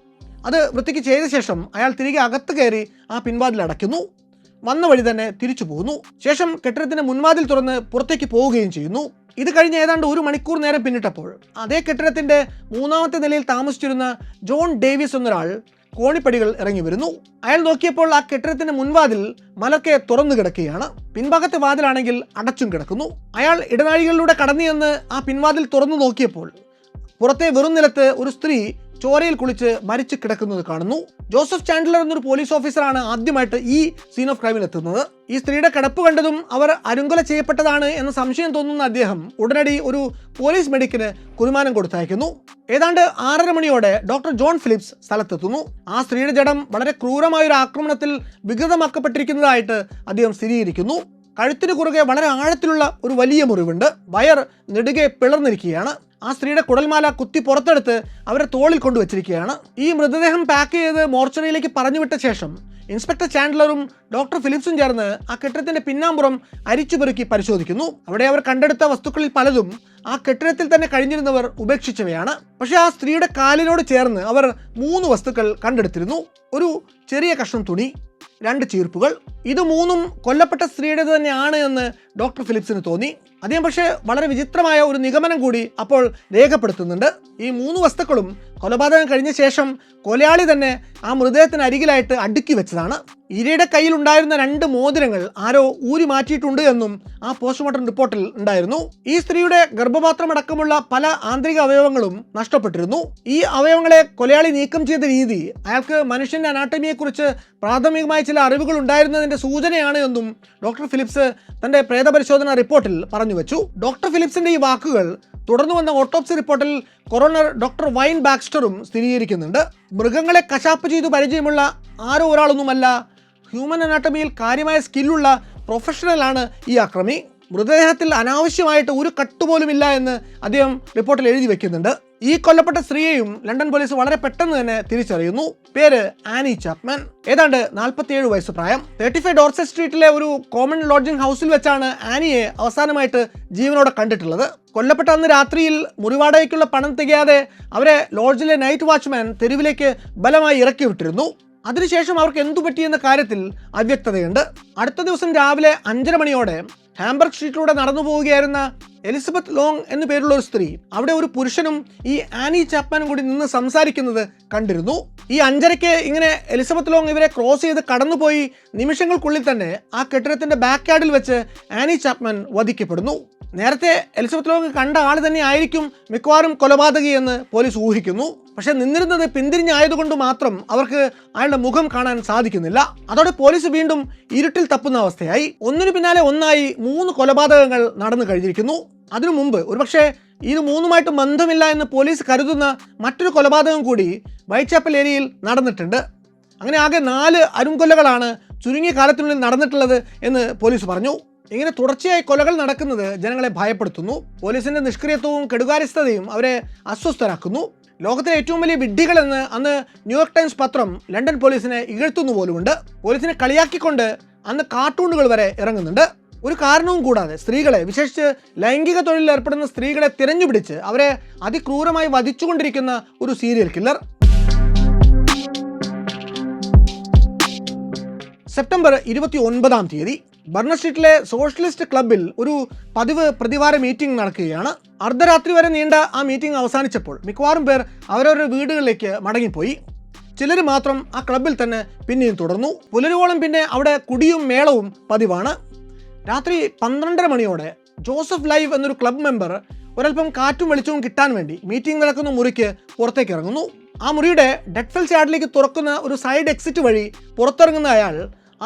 അത് വൃത്തിക്ക് ചെയ്ത ശേഷം അയാൾ തിരികെ അകത്ത് കയറി ആ പിൻവാതിൽ അടയ്ക്കുന്നു. വന്ന വഴി തന്നെ തിരിച്ചു പോകുന്നു. ശേഷം കെട്ടിടത്തിൻ്റെ മുൻവാതിൽ തുറന്ന് പുറത്തേക്ക് പോവുകയും ചെയ്യുന്നു. ഇത് കഴിഞ്ഞ് ഏതാണ്ട് 1 മണിക്കൂർ നേരം പിന്നിട്ടപ്പോൾ അതേ കെട്ടിടത്തിൻ്റെ 3ാമത്തെ നിലയിൽ താമസിച്ചിരുന്ന ജോൺ ഡേവിസ് എന്നൊരാൾ കോണിപ്പടികൾ ഇറങ്ങി വരുന്നു. അയാൾ നോക്കിയപ്പോൾ ആ കെട്ടിടത്തിൻ്റെ മുൻവാതിൽ മലർക്കെ തുറന്നു കിടക്കുകയാണ്. പിൻഭാഗത്തെ വാതിലാണെങ്കിൽ അടച്ചും കിടക്കുന്നു. അയാൾ ഇടനാഴികളിലൂടെ കടന്നു ചെന്ന് ആ പിൻവാതിൽ തുറന്നു നോക്കിയപ്പോൾ പുറത്തെ വെറും നിലത്ത് ഒരു സ്ത്രീ ചോരയിൽ കുളിച്ച് മരിച്ചു കിടക്കുന്നത് കാണുന്നു. ജോസഫ് ചാൻഡലർ എന്നൊരു പോലീസ് ഓഫീസറാണ് ആദ്യമായിട്ട് ഈ സീൻ ഓഫ് ക്രൈമിൽ എത്തുന്നത്. ഈ സ്ത്രീയുടെ കിടപ്പ് കണ്ടതും അവർ അരുങ്കൊല ചെയ്യപ്പെട്ടതാണ് എന്ന സംശയം തോന്നുന്ന അദ്ദേഹം ഉടനടി ഒരു പോലീസ് മെഡിക്കിന് കുരുമാനം കൊടുത്തയക്കുന്നു. ഏതാണ്ട് 6:30 മണിയോടെ ഡോക്ടർ ജോൺ ഫിലിപ്സ് സ്ഥലത്തെത്തുന്നു. ആ സ്ത്രീയുടെ ജഡം വളരെ ക്രൂരമായൊരു ആക്രമണത്തിൽ വികൃതമാക്കപ്പെട്ടിരിക്കുന്നതായിട്ട് അദ്ദേഹം സ്ഥിരീകരിക്കുന്നു. കഴുത്തിന് കുറുകെ വളരെ ആഴത്തിലുള്ള ഒരു വലിയ മുറിവുണ്ട്. വയർ നെടുകെ പിളർന്നിരിക്കുകയാണ്. ആ സ്ത്രീയുടെ കുടൽമാല കുത്തി പുറത്തെടുത്ത് അവരെ തോളിൽ കൊണ്ടുവച്ചിരിക്കുകയാണ്. ഈ മൃതദേഹം പാക്ക് ചെയ്ത് മോർച്ചറിയിലേക്ക് പറഞ്ഞുവിട്ട ശേഷം ഇൻസ്പെക്ടർ ചാൻഡലറും ഡോക്ടർ ഫിലിപ്സും ചേർന്ന് ആ കെട്ടിടത്തിൻ്റെ പിന്നാമ്പുറം അരിച്ചുപെറുക്കി പരിശോധിക്കുന്നു. അവിടെ അവർ കണ്ടെടുത്ത വസ്തുക്കളിൽ പലതും ആ കെട്ടിടത്തിൽ തന്നെ കഴിഞ്ഞിരുന്നവർ ഉപേക്ഷിച്ചവയാണ്. പക്ഷേ ആ സ്ത്രീയുടെ കാലിനോട് ചേർന്ന് അവർ 3 വസ്തുക്കൾ കണ്ടെടുത്തിരുന്നു. ഒരു ചെറിയ കഷ്ണം തുണി, 2 ചീർപ്പുകൾ. ഇത് 3ഉം കൊല്ലപ്പെട്ട സ്ത്രീയുടേത് തന്നെയാണ് എന്ന് ഡോക്ടർ ഫിലിപ്സിന് തോന്നി. അദ്ദേഹം പക്ഷേ വളരെ വിചിത്രമായ ഒരു നിഗമനം കൂടി അപ്പോൾ രേഖപ്പെടുത്തുന്നുണ്ട്. ഈ 3 വസ്തുക്കളും കൊലപാതകം കഴിഞ്ഞ ശേഷം കൊലയാളി തന്നെ ആ മൃതദേഹത്തിന് അരികിലായിട്ട് അടുക്കി വെച്ചതാണ്. ഇരയുടെ കയ്യിൽ ഉണ്ടായിരുന്ന 2 മോതിരങ്ങൾ ആരോ ഊരി മാറ്റിയിട്ടുണ്ട് എന്നും ആ പോസ്റ്റ്മോർട്ടം റിപ്പോർട്ടിൽ ഉണ്ടായിരുന്നു. ഈ സ്ത്രീയുടെ ഗർഭപാത്രമടക്കമുള്ള പല ആന്തരിക അവയവങ്ങളും നഷ്ടപ്പെട്ടിരുന്നു. ഈ അവയവങ്ങളെ കൊലയാളി നീക്കം ചെയ്ത രീതി അയാൾക്ക് മനുഷ്യന്റെ അനാട്ടമിയെക്കുറിച്ച് പ്രാഥമികമായ ചില അറിവുകൾ ഉണ്ടായിരുന്നതിന്റെ സൂചനയാണ് എന്നും ഡോക്ടർ ഫിലിപ്സ് തന്റെ പ്രേതപരിശോധന റിപ്പോർട്ടിൽ പറഞ്ഞു വെച്ചു. ഡോക്ടർ ഫിലിപ്സിന്റെ ഈ വാക്കുകൾ തുടർന്നു വന്ന ഓട്ടോപ്സി റിപ്പോർട്ടിൽ കൊറോണർ ഡോക്ടർ വൈൻ ബാക്സ്റ്ററും സ്ഥിരീകരിക്കുന്നുണ്ട്. മൃഗങ്ങളെ കശാപ്പ് ചെയ്തു പരിചയമുള്ള ആരോ ഒരാളൊന്നുമല്ല, ഹ്യൂമൻ അനാട്ടമിയിൽ കാര്യമായ സ്കില്ലുള്ള പ്രൊഫഷണലാണ് ഈ അക്രമി. മൃതദേഹത്തിൽ അനാവശ്യമായിട്ട് ഒരു കട്ടുപോലുമില്ല എന്ന് അദ്ദേഹം റിപ്പോർട്ടിൽ എഴുതി വെക്കുന്നുണ്ട്. ഈ കൊല്ലപ്പെട്ട സ്ത്രീയെയും ലണ്ടൻ പോലീസ് വളരെ പെട്ടെന്ന് തന്നെ തിരിച്ചറിയുന്നു. പേര് ആനി ചാപ്മാൻ, ഏതാണ്ട് 47 വയസ്സ് പ്രായം. 35 ഡോർസെറ്റ് സ്ട്രീറ്റിലെ ഒരു കോമൺ ലോഡ്ജിംഗ് ഹൗസിൽ വെച്ചാണ് ആനിയെ അവസാനമായിട്ട് ജീവനോടെ കണ്ടിട്ടുള്ളത്. കൊല്ലപ്പെട്ട അന്ന് രാത്രിയിൽ മുറിവാടകയ്ക്കുള്ള പണം തികയാതെ അവരെ ലോഡ്ജിലെ നൈറ്റ് വാച്ച്മാൻ തെരുവിലേക്ക് ബലമായി ഇറക്കി വിട്ടിരുന്നു. അതിനുശേഷം അവർക്ക് എന്തു പറ്റിയെന്ന കാര്യത്തിൽ അവ്യക്തതയുണ്ട്. അടുത്ത ദിവസം രാവിലെ 5:30 മണിയോടെ ഹാംബർഗ് സ്ട്രീറ്റിലൂടെ നടന്നു പോവുകയായിരുന്ന എലിസബത്ത് ലോങ് എന്നു പേരുള്ള ഒരു സ്ത്രീ അവിടെ ഒരു പുരുഷനും ഈ ആനി ചാപ്മാനും കൂടി നിന്ന് സംസാരിക്കുന്നത് കണ്ടിരുന്നു. ഈ 5:30 ഇങ്ങനെ എലിസബത്ത് ലോങ് ഇവരെ ക്രോസ് ചെയ്ത് കടന്നുപോയി നിമിഷങ്ങൾക്കുള്ളിൽ തന്നെ ആ കെട്ടിടത്തിന്റെ ബാക്ക് യാർഡിൽ വെച്ച് ആനി ചാപ്മാൻ വധിക്കപ്പെടുന്നു. നേരത്തെ എലിസബത്ത് ലോങ് കണ്ട ആൾ തന്നെ ആയിരിക്കും മിക്കവാറും കൊലപാതകി എന്ന് പോലീസ് ഊഹിക്കുന്നു. പക്ഷെ നിന്നിരുന്നത് പിന്തിരിഞ്ഞായതുകൊണ്ട് മാത്രം അവർക്ക് അയാളുടെ മുഖം കാണാൻ സാധിക്കുന്നില്ല. അതോടെ പോലീസ് വീണ്ടും ഇരുട്ടിൽ തപ്പുന്ന അവസ്ഥയായി. ഒന്നിനു പിന്നാലെ ഒന്നായി 3 കൊലപാതകങ്ങൾ നടന്നു കഴിഞ്ഞിരിക്കുന്നു. അതിനു മുമ്പ് ഒരുപക്ഷെ ഇത് 3ഉമായിട്ട് ബന്ധമില്ല എന്ന് പോലീസ് കരുതുന്ന മറ്റൊരു കൊലപാതകം കൂടി വൈറ്റ്ചാപ്പൽ ഏരിയയിൽ നടന്നിട്ടുണ്ട്. അങ്ങനെ ആകെ 4 അരുംകൊലകളാണ് ചുരുങ്ങിയ കാലത്തിനുള്ളിൽ നടന്നിട്ടുള്ളത് എന്ന് പോലീസ് പറഞ്ഞു. ഇങ്ങനെ തുടർച്ചയായി കൊലകൾ നടക്കുന്നത് ജനങ്ങളെ ഭയപ്പെടുത്തുന്നു. പോലീസിന്റെ നിഷ്ക്രിയത്വവും കെടുകാര്യസ്ഥതയും അവരെ അസ്വസ്ഥരാക്കുന്നു. ലോകത്തിലെ ഏറ്റവും വലിയ വിഡ്ഢികളെന്ന് അന്ന് ന്യൂയോർക്ക് ടൈംസ് പത്രം ലണ്ടൻ പോലീസിനെ ഇകഴ്ത്തുന്നു പോലുമുണ്ട്. പോലീസിനെ കളിയാക്കിക്കൊണ്ട് അന്ന് കാർട്ടൂണുകൾ വരെ ഇറങ്ങുന്നുണ്ട്. ഒരു കാരണവും കൂടാതെ സ്ത്രീകളെ, വിശേഷിച്ച് ലൈംഗിക തൊഴിലിൽ ഏർപ്പെടുന്ന സ്ത്രീകളെ തിരഞ്ഞുപിടിച്ച് അവരെ അതിക്രൂരമായി വധിച്ചുകൊണ്ടിരിക്കുന്ന ഒരു സീരിയൽ കില്ലർ. സെപ്റ്റംബർ 29 ബർണർ സ്ട്രീറ്റിലെ സോഷ്യലിസ്റ്റ് ക്ലബ്ബിൽ ഒരു പതിവ് പ്രതിവാര മീറ്റിംഗ് നടക്കുകയാണ്. അർദ്ധരാത്രി വരെ നീണ്ട ആ മീറ്റിംഗ് അവസാനിച്ചപ്പോൾ മിക്കവാറും പേർ അവരവരുടെ വീടുകളിലേക്ക് മടങ്ങിപ്പോയി. ചിലർ മാത്രം ആ ക്ലബ്ബിൽ തന്നെ പിന്നെയും തുടർന്നു. പുലരുവോളം പിന്നെ അവിടെ കുടിയും മേളവും പതിവാണ്. രാത്രി 12:30 മണിയോടെ ജോസഫ് ലൈവ് എന്നൊരു ക്ലബ് മെമ്പർ ഒരൽപ്പം കാറ്റും വെളിച്ചവും കിട്ടാൻ വേണ്ടി മീറ്റിംഗ് നടക്കുന്ന മുറിക്ക് പുറത്തേക്ക് ഇറങ്ങുന്നു. ആ മുറിയുടെ ഡെഡ്ഫെൽസ് യാർഡിലേക്ക് തുറക്കുന്ന ഒരു സൈഡ് എക്സിറ്റ് വഴി പുറത്തിറങ്ങുന്ന അയാൾ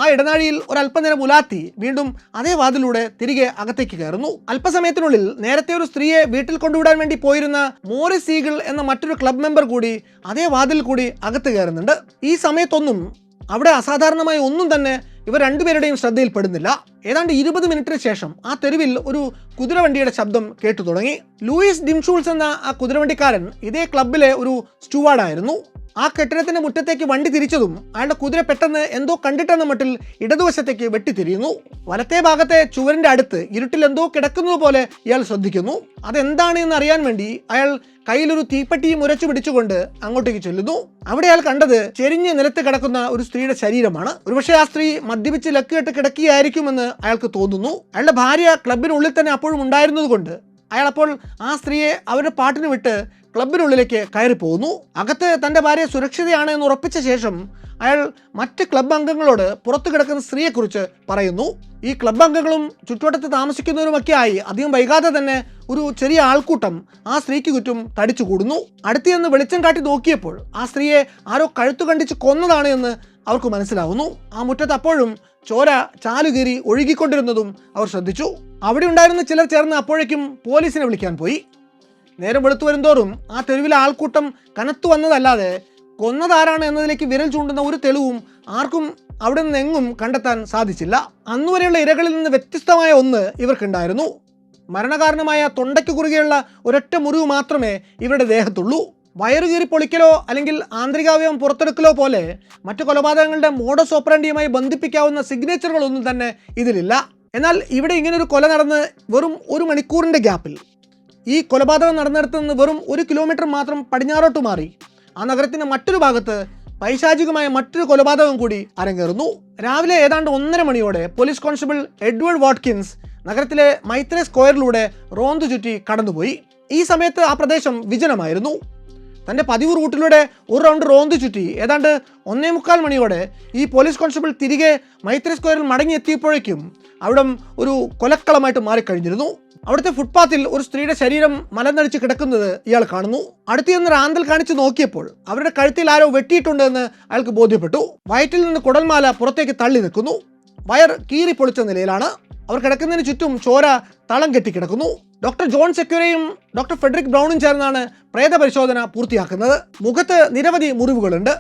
ആ ഇടനാഴിയിൽ ഒരല്പനേരം ഉലാത്തി വീണ്ടും അതേ വാതിലൂടെ തിരികെ അകത്തേക്ക് കയറുന്നു. അല്പസമയത്തിനുള്ളിൽ നേരത്തെ ഒരു സ്ത്രീയെ വീട്ടിൽ കൊണ്ടുവിടാൻ വേണ്ടി പോയിരുന്ന മോറിസ് ഈഗിൾ എന്ന മറ്റൊരു ക്ലബ് മെമ്പർ കൂടി അതേ വാതിൽ കൂടി അകത്ത് കയറുന്നുണ്ട്. ഈ സമയത്തൊന്നും അവിടെ അസാധാരണമായ ഒന്നും തന്നെ ഇവർ രണ്ടുപേരുടെയും ശ്രദ്ധയിൽപ്പെടുന്നില്ല. ഏതാണ്ട് 20 മിനിറ്റിന് ശേഷം ആ തെരുവിൽ ഒരു കുതിരവണ്ടിയുടെ ശബ്ദം കേട്ടു തുടങ്ങി. ലൂയിസ് ഡിംഷൂൾസ് എന്ന ആ കുതിരവണ്ടിക്കാരൻ ഇതേ ക്ലബിലെ ഒരു സ്റ്റുവാർഡായിരുന്നു. ആ കെട്ടിടത്തിന്റെ മുറ്റത്തേക്ക് വണ്ടി തിരിച്ചതും അയാളുടെ കുതിര പെട്ടെന്ന് എന്തോ കണ്ടിട്ടെന്ന മട്ടിൽ ഇടതുവശത്തേക്ക് വെട്ടിത്തിരിയുന്നു. വലത്തെ ഭാഗത്തെ ചുവരിന്റെ അടുത്ത് ഇരുട്ടിൽ എന്തോ കിടക്കുന്നത് പോലെ ഇയാൾ ശ്രദ്ധിക്കുന്നു. അതെന്താണ് എന്ന് അറിയാൻ വേണ്ടി അയാൾ കയ്യിലൊരു തീപ്പെട്ടിയും ഉരച്ചു പിടിച്ചുകൊണ്ട് അങ്ങോട്ടേക്ക് ചെല്ലുന്നു. അവിടെ അയാൾ കണ്ടത് ചെരിഞ്ഞ് നിലത്ത് കിടക്കുന്ന ഒരു സ്ത്രീയുടെ ശരീരമാണ്. ഒരുപക്ഷെ ആ സ്ത്രീ മദ്യപിച്ച് ലക്കുകെട്ട് കിടക്കുകയായിരിക്കുമെന്ന് അയാൾക്ക് തോന്നുന്നു. അയാളുടെ ഭാര്യ ക്ലബിനുള്ളിൽ തന്നെ അപ്പോഴും ഉണ്ടായിരുന്നത് കൊണ്ട് അയാൾ അപ്പോൾ ആ സ്ത്രീയെ അവരുടെ പാട്ടിന് വിട്ട് ക്ലബിനുള്ളിലേക്ക് കയറി പോകുന്നു. അകത്ത് തൻ്റെ ഭാര്യ സുരക്ഷിതയാണ് എന്ന് ഉറപ്പിച്ച ശേഷം അയാൾ മറ്റ് ക്ലബ് അംഗങ്ങളോട് പുറത്തു കിടക്കുന്ന സ്ത്രീയെക്കുറിച്ച് പറയുന്നു. ഈ ക്ലബ് അംഗങ്ങളും ചുറ്റുവട്ടത്ത് താമസിക്കുന്നവരുമൊക്കെ ആയി അധികം വൈകാതെ തന്നെ ഒരു ചെറിയ ആൾക്കൂട്ടം ആ സ്ത്രീക്ക് ചുറ്റും തടിച്ചു കൂടുന്നു. അടുത്ത് നിന്ന് വെളിച്ചം കാട്ടി നോക്കിയപ്പോൾ ആ സ്ത്രീയെ ആരോ കഴുത്തു കണ്ടിച്ച് കൊന്നതാണ് എന്ന് അവർക്ക് മനസ്സിലാവുന്നു. ആ മുറ്റത്ത് അപ്പോഴും ചോര ചാലുകീറി ഒഴുകിക്കൊണ്ടിരുന്നതും അവർ ശ്രദ്ധിച്ചു. അവിടെ ഉണ്ടായിരുന്ന ചിലർ ചേർന്ന് അപ്പോഴേക്കും പോലീസിനെ വിളിക്കാൻ പോയി. നേരം വെളുത്തു വരുംതോറും ആ തെരുവിലെ ആൾക്കൂട്ടം കനത്തു വന്നതല്ലാതെ കൊന്നതാരാണ് എന്നതിലേക്ക് വിരൽ ചൂണ്ടുന്ന ഒരു തെളിവും ആർക്കും അവിടെ നിന്നെങ്ങും കണ്ടെത്താൻ സാധിച്ചില്ല. അന്നുവരെയുള്ള ഇരകളിൽ നിന്ന് വ്യത്യസ്തമായ ഒന്ന് ഇവർക്കുണ്ടായിരുന്നു. മരണകാരണമായ തൊണ്ടയ്ക്ക് കുറുകെയുള്ള ഒരൊറ്റ മുറിവ് മാത്രമേ ഇവരുടെ ദേഹത്തുള്ളൂ. വയറുകീറി പൊളിക്കലോ അല്ലെങ്കിൽ ആന്തരികാവയവം പുറത്തെടുക്കലോ പോലെ മറ്റു കൊലപാതകങ്ങളുടെ മോഡസ് ഓപ്പറാൻഡിയുമായി ബന്ധിപ്പിക്കാവുന്ന സിഗ്നേച്ചറുകളൊന്നും തന്നെ ഇതിലില്ല. എന്നാൽ ഇവിടെ ഇങ്ങനൊരു കൊല നടന്ന് വെറും 1 മണിക്കൂറിൻ്റെ ഗ്യാപ്പിൽ ഈ കൊലപാതകം നടന്നിടത്ത് നിന്ന് വെറും 1 കിലോമീറ്റർ മാത്രം പടിഞ്ഞാറോട്ട് മാറി ആ നഗരത്തിന്റെ മറ്റൊരു ഭാഗത്ത് പൈശാചികമായ മറ്റൊരു കൊലപാതകം കൂടി അരങ്ങേറുന്നു. രാവിലെ ഏതാണ്ട് 1:30 മണിയോടെ പോലീസ് കോൺസ്റ്റബിൾ എഡ്വേർഡ് വാട്കിൻസ് നഗരത്തിലെ മൈത്രേ സ്ക്വയറിലൂടെ റോന്തു ചുറ്റി കടന്നുപോയി. ഈ സമയത്ത് ആ പ്രദേശം വിജനമായിരുന്നു. തൻ്റെ പതിവ് റൂട്ടിലൂടെ ഒരു റൗണ്ട് റോന്തു ചുറ്റി ഏതാണ്ട് 1:45 മണിയോടെ ഈ പോലീസ് കോൺസ്റ്റബിൾ തിരികെ മൈത്രേ സ്ക്വയറിൽ മടങ്ങിയെത്തിയപ്പോഴേക്കും അവിടം ഒരു കൊലക്കളമായിട്ട് മാറിക്കഴിഞ്ഞിരുന്നു. അവിടുത്തെ ഫുട്പാത്തിൽ ഒരു സ്ത്രീയുടെ ശരീരം മലനടിച്ച് കിടക്കുന്നത് ഇയാൾ കാണുന്നു. അടുത്ത് ചെന്ന് റാന്തൽ കാണിച്ച് നോക്കിയപ്പോൾ അവരുടെ കഴുത്തിൽ ആരോ വെട്ടിയിട്ടുണ്ട് എന്ന് അയാൾക്ക് ബോധ്യപ്പെട്ടു. വയറ്റിൽ നിന്ന് കുടൽമാല പുറത്തേക്ക് തള്ളി നിൽക്കുന്നു. വയർ കീറി പൊളിച്ച നിലയിലാണ്. അവർ കിടക്കുന്നതിന് ചുറ്റും ചോര തളം കെട്ടിക്കിടക്കുന്നു. ഡോക്ടർ ജോൺ സെക്യൂരയും ഡോക്ടർ ഫെഡറിക് ബ്രൗണും ചേർന്നാണ് പ്രേത പരിശോധന പൂർത്തിയാക്കുന്നത്. മുഖത്ത് നിരവധി മുറിവുകളുണ്ട്.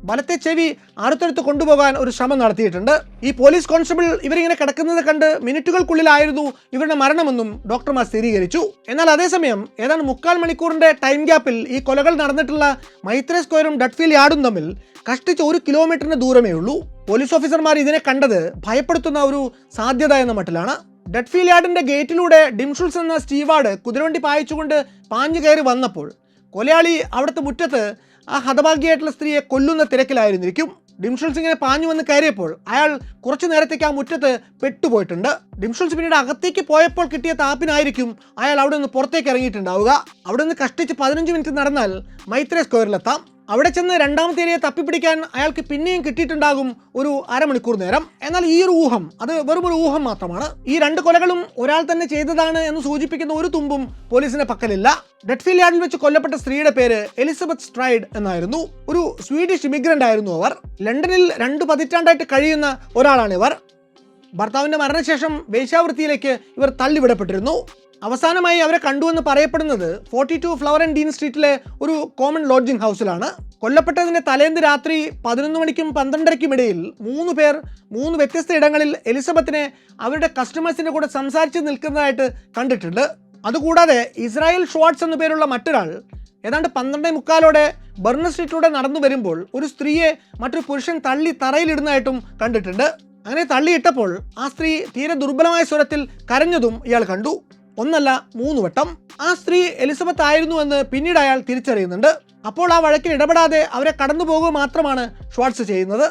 വലത്തെ ചെവി അടുത്തടുത്ത് കൊണ്ടുപോകാൻ ഒരു ശ്രമം നടത്തിയിട്ടുണ്ട്. ഈ പോലീസ് കോൺസ്റ്റബിൾ ഇവരിങ്ങനെ കിടക്കുന്നത് കണ്ട് മിനിറ്റുകൾക്കുള്ളിലായിരുന്നു ഇവരുടെ മരണമെന്നും ഡോക്ടർമാർ സ്ഥിരീകരിച്ചു. എന്നാൽ അതേസമയം ഏതാണ്ട് 3/4 മണിക്കൂറിന്റെ ടൈം ഗ്യാപ്പിൽ ഈ കൊലകൾ നടന്നിട്ടുള്ള മൈത്രേ സ്ക്വയറും ഡട്ട്ഫീൽഡ് യാർഡും തമ്മിൽ കഷ്ടിച്ച് 1 കിലോമീറ്ററിന് ദൂരമേ ഉള്ളൂ. പോലീസ് ഓഫീസർമാർ ഇതിനെ കണ്ടത് ഭയപ്പെടുത്തുന്ന ഒരു സാധ്യത എന്ന മട്ടിലാണ്. ഡട്ട്ഫീൽഡ് യാർഡിന്റെ ഗേറ്റിലൂടെ ഡിംഷുൾസ് എന്ന സ്റ്റീവാർഡ് കുതിരവണ്ടി പായിച്ചുകൊണ്ട് പാഞ്ഞു കയറി വന്നപ്പോൾ കൊലയാളി അവിടുത്തെ മുറ്റത്ത് ആ ഹതഭാഗ്യയായിട്ടുള്ള സ്ത്രീയെ കൊല്ലുന്ന തിരക്കിലായിരുന്നിരിക്കും. ഡിംഷുൾസ് ഇങ്ങനെ പാഞ്ഞു വന്ന് കയറിയപ്പോൾ അയാൾ കുറച്ചു നേരത്തേക്ക് ആ മുറ്റത്ത് പെട്ടുപോയിട്ടുണ്ട്. ഡിംഷുൾസ് പിന്നീട് അകത്തേക്ക് പോയപ്പോൾ കിട്ടിയ താപ്പിനായിരിക്കും അയാൾ അവിടെ നിന്ന് പുറത്തേക്ക് ഇറങ്ങിയിട്ടുണ്ടാവുക. അവിടെ നിന്ന് കഷ്ടിച്ച് 15 മിനിറ്റ് നടന്നാൽ മൈത്രേ സ്ക്വയറിലെത്താം. അവിടെ ചെന്ന് രണ്ടാമത്തെ ഏരിയയെ തപ്പിപ്പിടിക്കാൻ അയാൾക്ക് പിന്നെയും കിട്ടിയിട്ടുണ്ടാകും ഒരു അരമണിക്കൂർ നേരം. എന്നാൽ ഈ ഒരു ഊഹം അത് വെറും ഒരു ഊഹം മാത്രമാണ്. ഈ 2 കൊലകളും ഒരാൾ തന്നെ ചെയ്തതാണ് എന്ന് സൂചിപ്പിക്കുന്ന ഒരു തുമ്പും പോലീസിന്റെ പക്കലില്ല. ഡട്ട്ഫീൽഡ് യാർഡിൽ വെച്ച് കൊല്ലപ്പെട്ട സ്ത്രീയുടെ പേര് എലിസബത്ത് സ്ട്രൈഡ് എന്നായിരുന്നു. ഒരു സ്വീഡിഷ് ഇമിഗ്രന്റ് ആയിരുന്നു അവർ. ലണ്ടനിൽ 2 പതിറ്റാണ്ടായിട്ട് കഴിയുന്ന ഒരാളാണിവർ. ഭർത്താവിന്റെ മരണശേഷം വേശ്യാവൃത്തിയിലേക്ക് ഇവർ തള്ളിവിടപ്പെട്ടിരുന്നു. അവസാനമായി അവരെ കണ്ടുവെന്ന് പറയപ്പെടുന്നത് 42 ഫ്ലവർ ആൻഡ് ഡീൻ സ്ട്രീറ്റിലെ ഒരു കോമൺ ലോഡ്ജിംഗ് ഹൗസിലാണ്. കൊല്ലപ്പെട്ടതിന്റെ തലേന്ന് രാത്രി 11 മണിക്കും 12:30ക്കും ഇടയിൽ 3 പേർ 3 വ്യത്യസ്ത ഇടങ്ങളിൽ എലിസബത്തിനെ അവരുടെ കസ്റ്റമേഴ്സിന്റെ കൂടെ സംസാരിച്ച് നിൽക്കുന്നതായിട്ട് കണ്ടിട്ടുണ്ട്. അതുകൂടാതെ ഇസ്രായേൽ ഷ്വാർട്സ് എന്നു പേരുള്ള മറ്റൊരാൾ ഏതാണ്ട് 12:45 ബർണർ സ്ട്രീറ്റിലൂടെ നടന്നു വരുമ്പോൾ ഒരു സ്ത്രീയെ മറ്റൊരു പുരുഷൻ തള്ളി തറയിലിടുന്നതായിട്ടും കണ്ടിട്ടുണ്ട്. അങ്ങനെ തള്ളിയിട്ടപ്പോൾ ആ സ്ത്രീ തീരെ ദുർബലമായ സ്വരത്തിൽ കരഞ്ഞതും ഇയാൾ കണ്ടു. 1 അല്ല 3 വട്ടം. ആ സ്ത്രീ എലിസബത്ത് ആയിരുന്നു എന്ന് പിന്നീട് അയാൾ തിരിച്ചറിയുന്നുണ്ട്. അപ്പോൾ ആ വഴക്കിൽ ഇടപെടാതെ അവരെ കടന്നു പോകുക മാത്രമാണ് ഷ്വാർട്സ് ചെയ്യുന്നത്.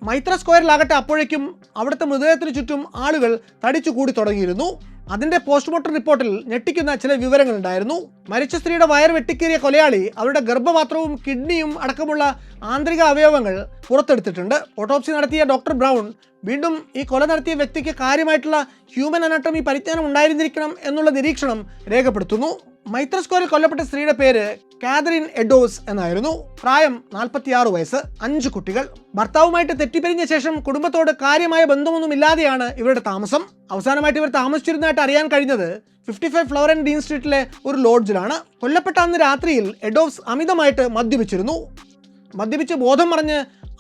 മൈത്ര സ്ക്വയറിലാകട്ടെ അപ്പോഴേക്കും അവിടുത്തെ മൃതദേഹത്തിന് ചുറ്റും ആളുകൾ തടിച്ചു കൂടി തുടങ്ങിയിരുന്നു. അതിന്റെ പോസ്റ്റ്മോർട്ടം റിപ്പോർട്ടിൽ ഞെട്ടിക്കുന്ന ചില വിവരങ്ങൾ ഉണ്ടായിരുന്നു. മരിച്ച സ്ത്രീയുടെ വയർ വെട്ടിക്കീറിയ കൊലയാളി അവരുടെ ഗർഭപാത്രവും കിഡ്നിയും അടക്കമുള്ള ആന്തരിക അവയവങ്ങൾ പുറത്തെടുത്തിട്ടുണ്ട്. ഓട്ടോപ്സി നടത്തിയ ഡോക്ടർ ബ്രൗൺ വീണ്ടും ഈ കൊല നടത്തിയ വ്യക്തിക്ക് കാര്യമായിട്ടുള്ള ഹ്യൂമൻ അനാട്ടമി പരിജ്ഞാനം ഉണ്ടായിരുന്നിരിക്കണം എന്നുള്ള നിരീക്ഷണം രേഖപ്പെടുത്തുന്നു. മൈത്ര സ്ക്വയറിൽ കൊല്ലപ്പെട്ട സ്ത്രീയുടെ പേര് കാതറിൻ എഡോസ് എന്നായിരുന്നു. പ്രായം 46 വയസ്സ്, 5 കുട്ടികൾ. ഭർത്താവുമായിട്ട് തെറ്റിപ്പിരിഞ്ഞ ശേഷം കുടുംബത്തോട് കാര്യമായ ബന്ധമൊന്നുമില്ലാതെയാണ് ഇവരുടെ താമസം. അവസാനമായിട്ട് ഇവർ താമസിച്ചിരുന്നതായിട്ട് അറിയാൻ കഴിഞ്ഞത് 55 ഫ്ലവർ ആൻഡ് ഡീൻ സ്ട്രീറ്റിലെ ഒരു ലോഡ്ജിലാണ്. കൊല്ലപ്പെട്ട അന്ന് രാത്രിയിൽ എഡോസ് അമിതമായിട്ട് മദ്യപിച്ച് ബോധം മറിഞ്ഞ്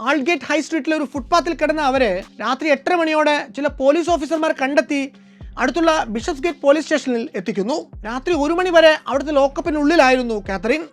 ആൾഗേറ്റ് ഹൈ സ്ട്രീറ്റിലെ ഒരു ഫുട്പാത്തിൽ കിടന്ന അവരെ രാത്രി 8:30 മണിയോടെ ചില പോലീസ് ഓഫീസർമാർ കണ്ടെത്തി അടുത്തുള്ള ബിഷപ്സ് ഗേറ്റ് പോലീസ് സ്റ്റേഷനിൽ എത്തിക്കുന്നു. രാത്രി 1 മണി വരെ അവിടുത്തെ ലോക്കപ്പിനുള്ളിലായിരുന്നു കാതറിൻ.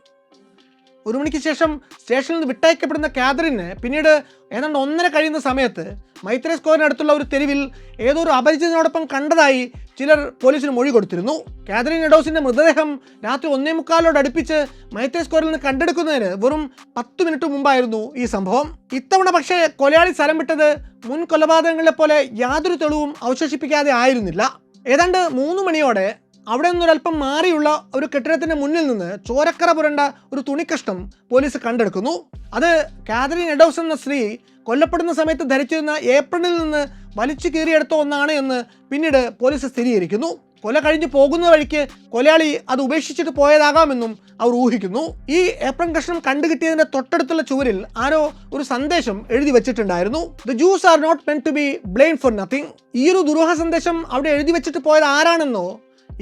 1 മണിക്ക് ശേഷം സ്റ്റേഷനിൽ നിന്ന് വിട്ടയക്കപ്പെടുന്ന കാതറിനെ പിന്നീട് ഏതാണ്ട് 1:30 കഴിയുന്ന സമയത്ത് മൈത്രേ സ്ക്വയറിനടുത്തുള്ള ഒരു തെരുവിൽ ഏതോ ഒരു അപരിചിതനോടൊപ്പം കണ്ടതായി ചിലർ പോലീസിന് മൊഴി കൊടുത്തിരുന്നു. കാതറിൻ എഡോസിന്റെ മൃതദേഹം രാത്രി 1:45 അടുപ്പിച്ച് മൈത്രേ സ്ക്വയറിൽ നിന്ന് കണ്ടെടുക്കുന്നതിന് വെറും 10 മിനിറ്റ് മുമ്പായിരുന്നു ഈ സംഭവം. ഇത്തവണ പക്ഷേ കൊലയാളി സ്ഥലം വിട്ടത് മുൻ കൊലപാതകങ്ങളെ പോലെ യാതൊരു തെളിവും അവശേഷിപ്പിക്കാതെ ആയിരുന്നില്ല. ഏതാണ്ട് 3 മണിയോടെ അവിടെ നിന്നൊരൽപ്പം മാറിയുള്ള ഒരു കെട്ടിടത്തിന്റെ മുന്നിൽ നിന്ന് ചോരക്കറ പുരണ്ട ഒരു തുണിക്കഷ്ണം പോലീസ് കണ്ടെടുക്കുന്നു. അത് കാതറിൻ എഡോസ് എന്ന സ്ത്രീ കൊല്ലപ്പെടുന്ന സമയത്ത് ധരിച്ചിരുന്ന ഏപ്രിലിൽ നിന്ന് വലിച്ചു കീറിയെടുത്ത ഒന്നാണ് എന്ന് പിന്നീട് പോലീസ് സ്ഥിരീകരിക്കുന്നു. കൊല കഴിഞ്ഞ് പോകുന്ന വഴിക്ക് കൊലയാളി അത് ഉപേക്ഷിച്ചിട്ട് പോയതാകാമെന്നും അവർ ഊഹിക്കുന്നു. ഈ ഏപ്രിൽ കഷ്ണം കണ്ടുകിട്ടിയതിന്റെ തൊട്ടടുത്തുള്ള ചുവരിൽ ആരോ ഒരു സന്ദേശം എഴുതി വെച്ചിട്ടുണ്ടായിരുന്നു. The Jews are not meant to be blamed for nothing. ഈ ഒരു ദുരൂഹ സന്ദേശം അവിടെ എഴുതി വെച്ചിട്ട് പോയത് ആരാണെന്നോ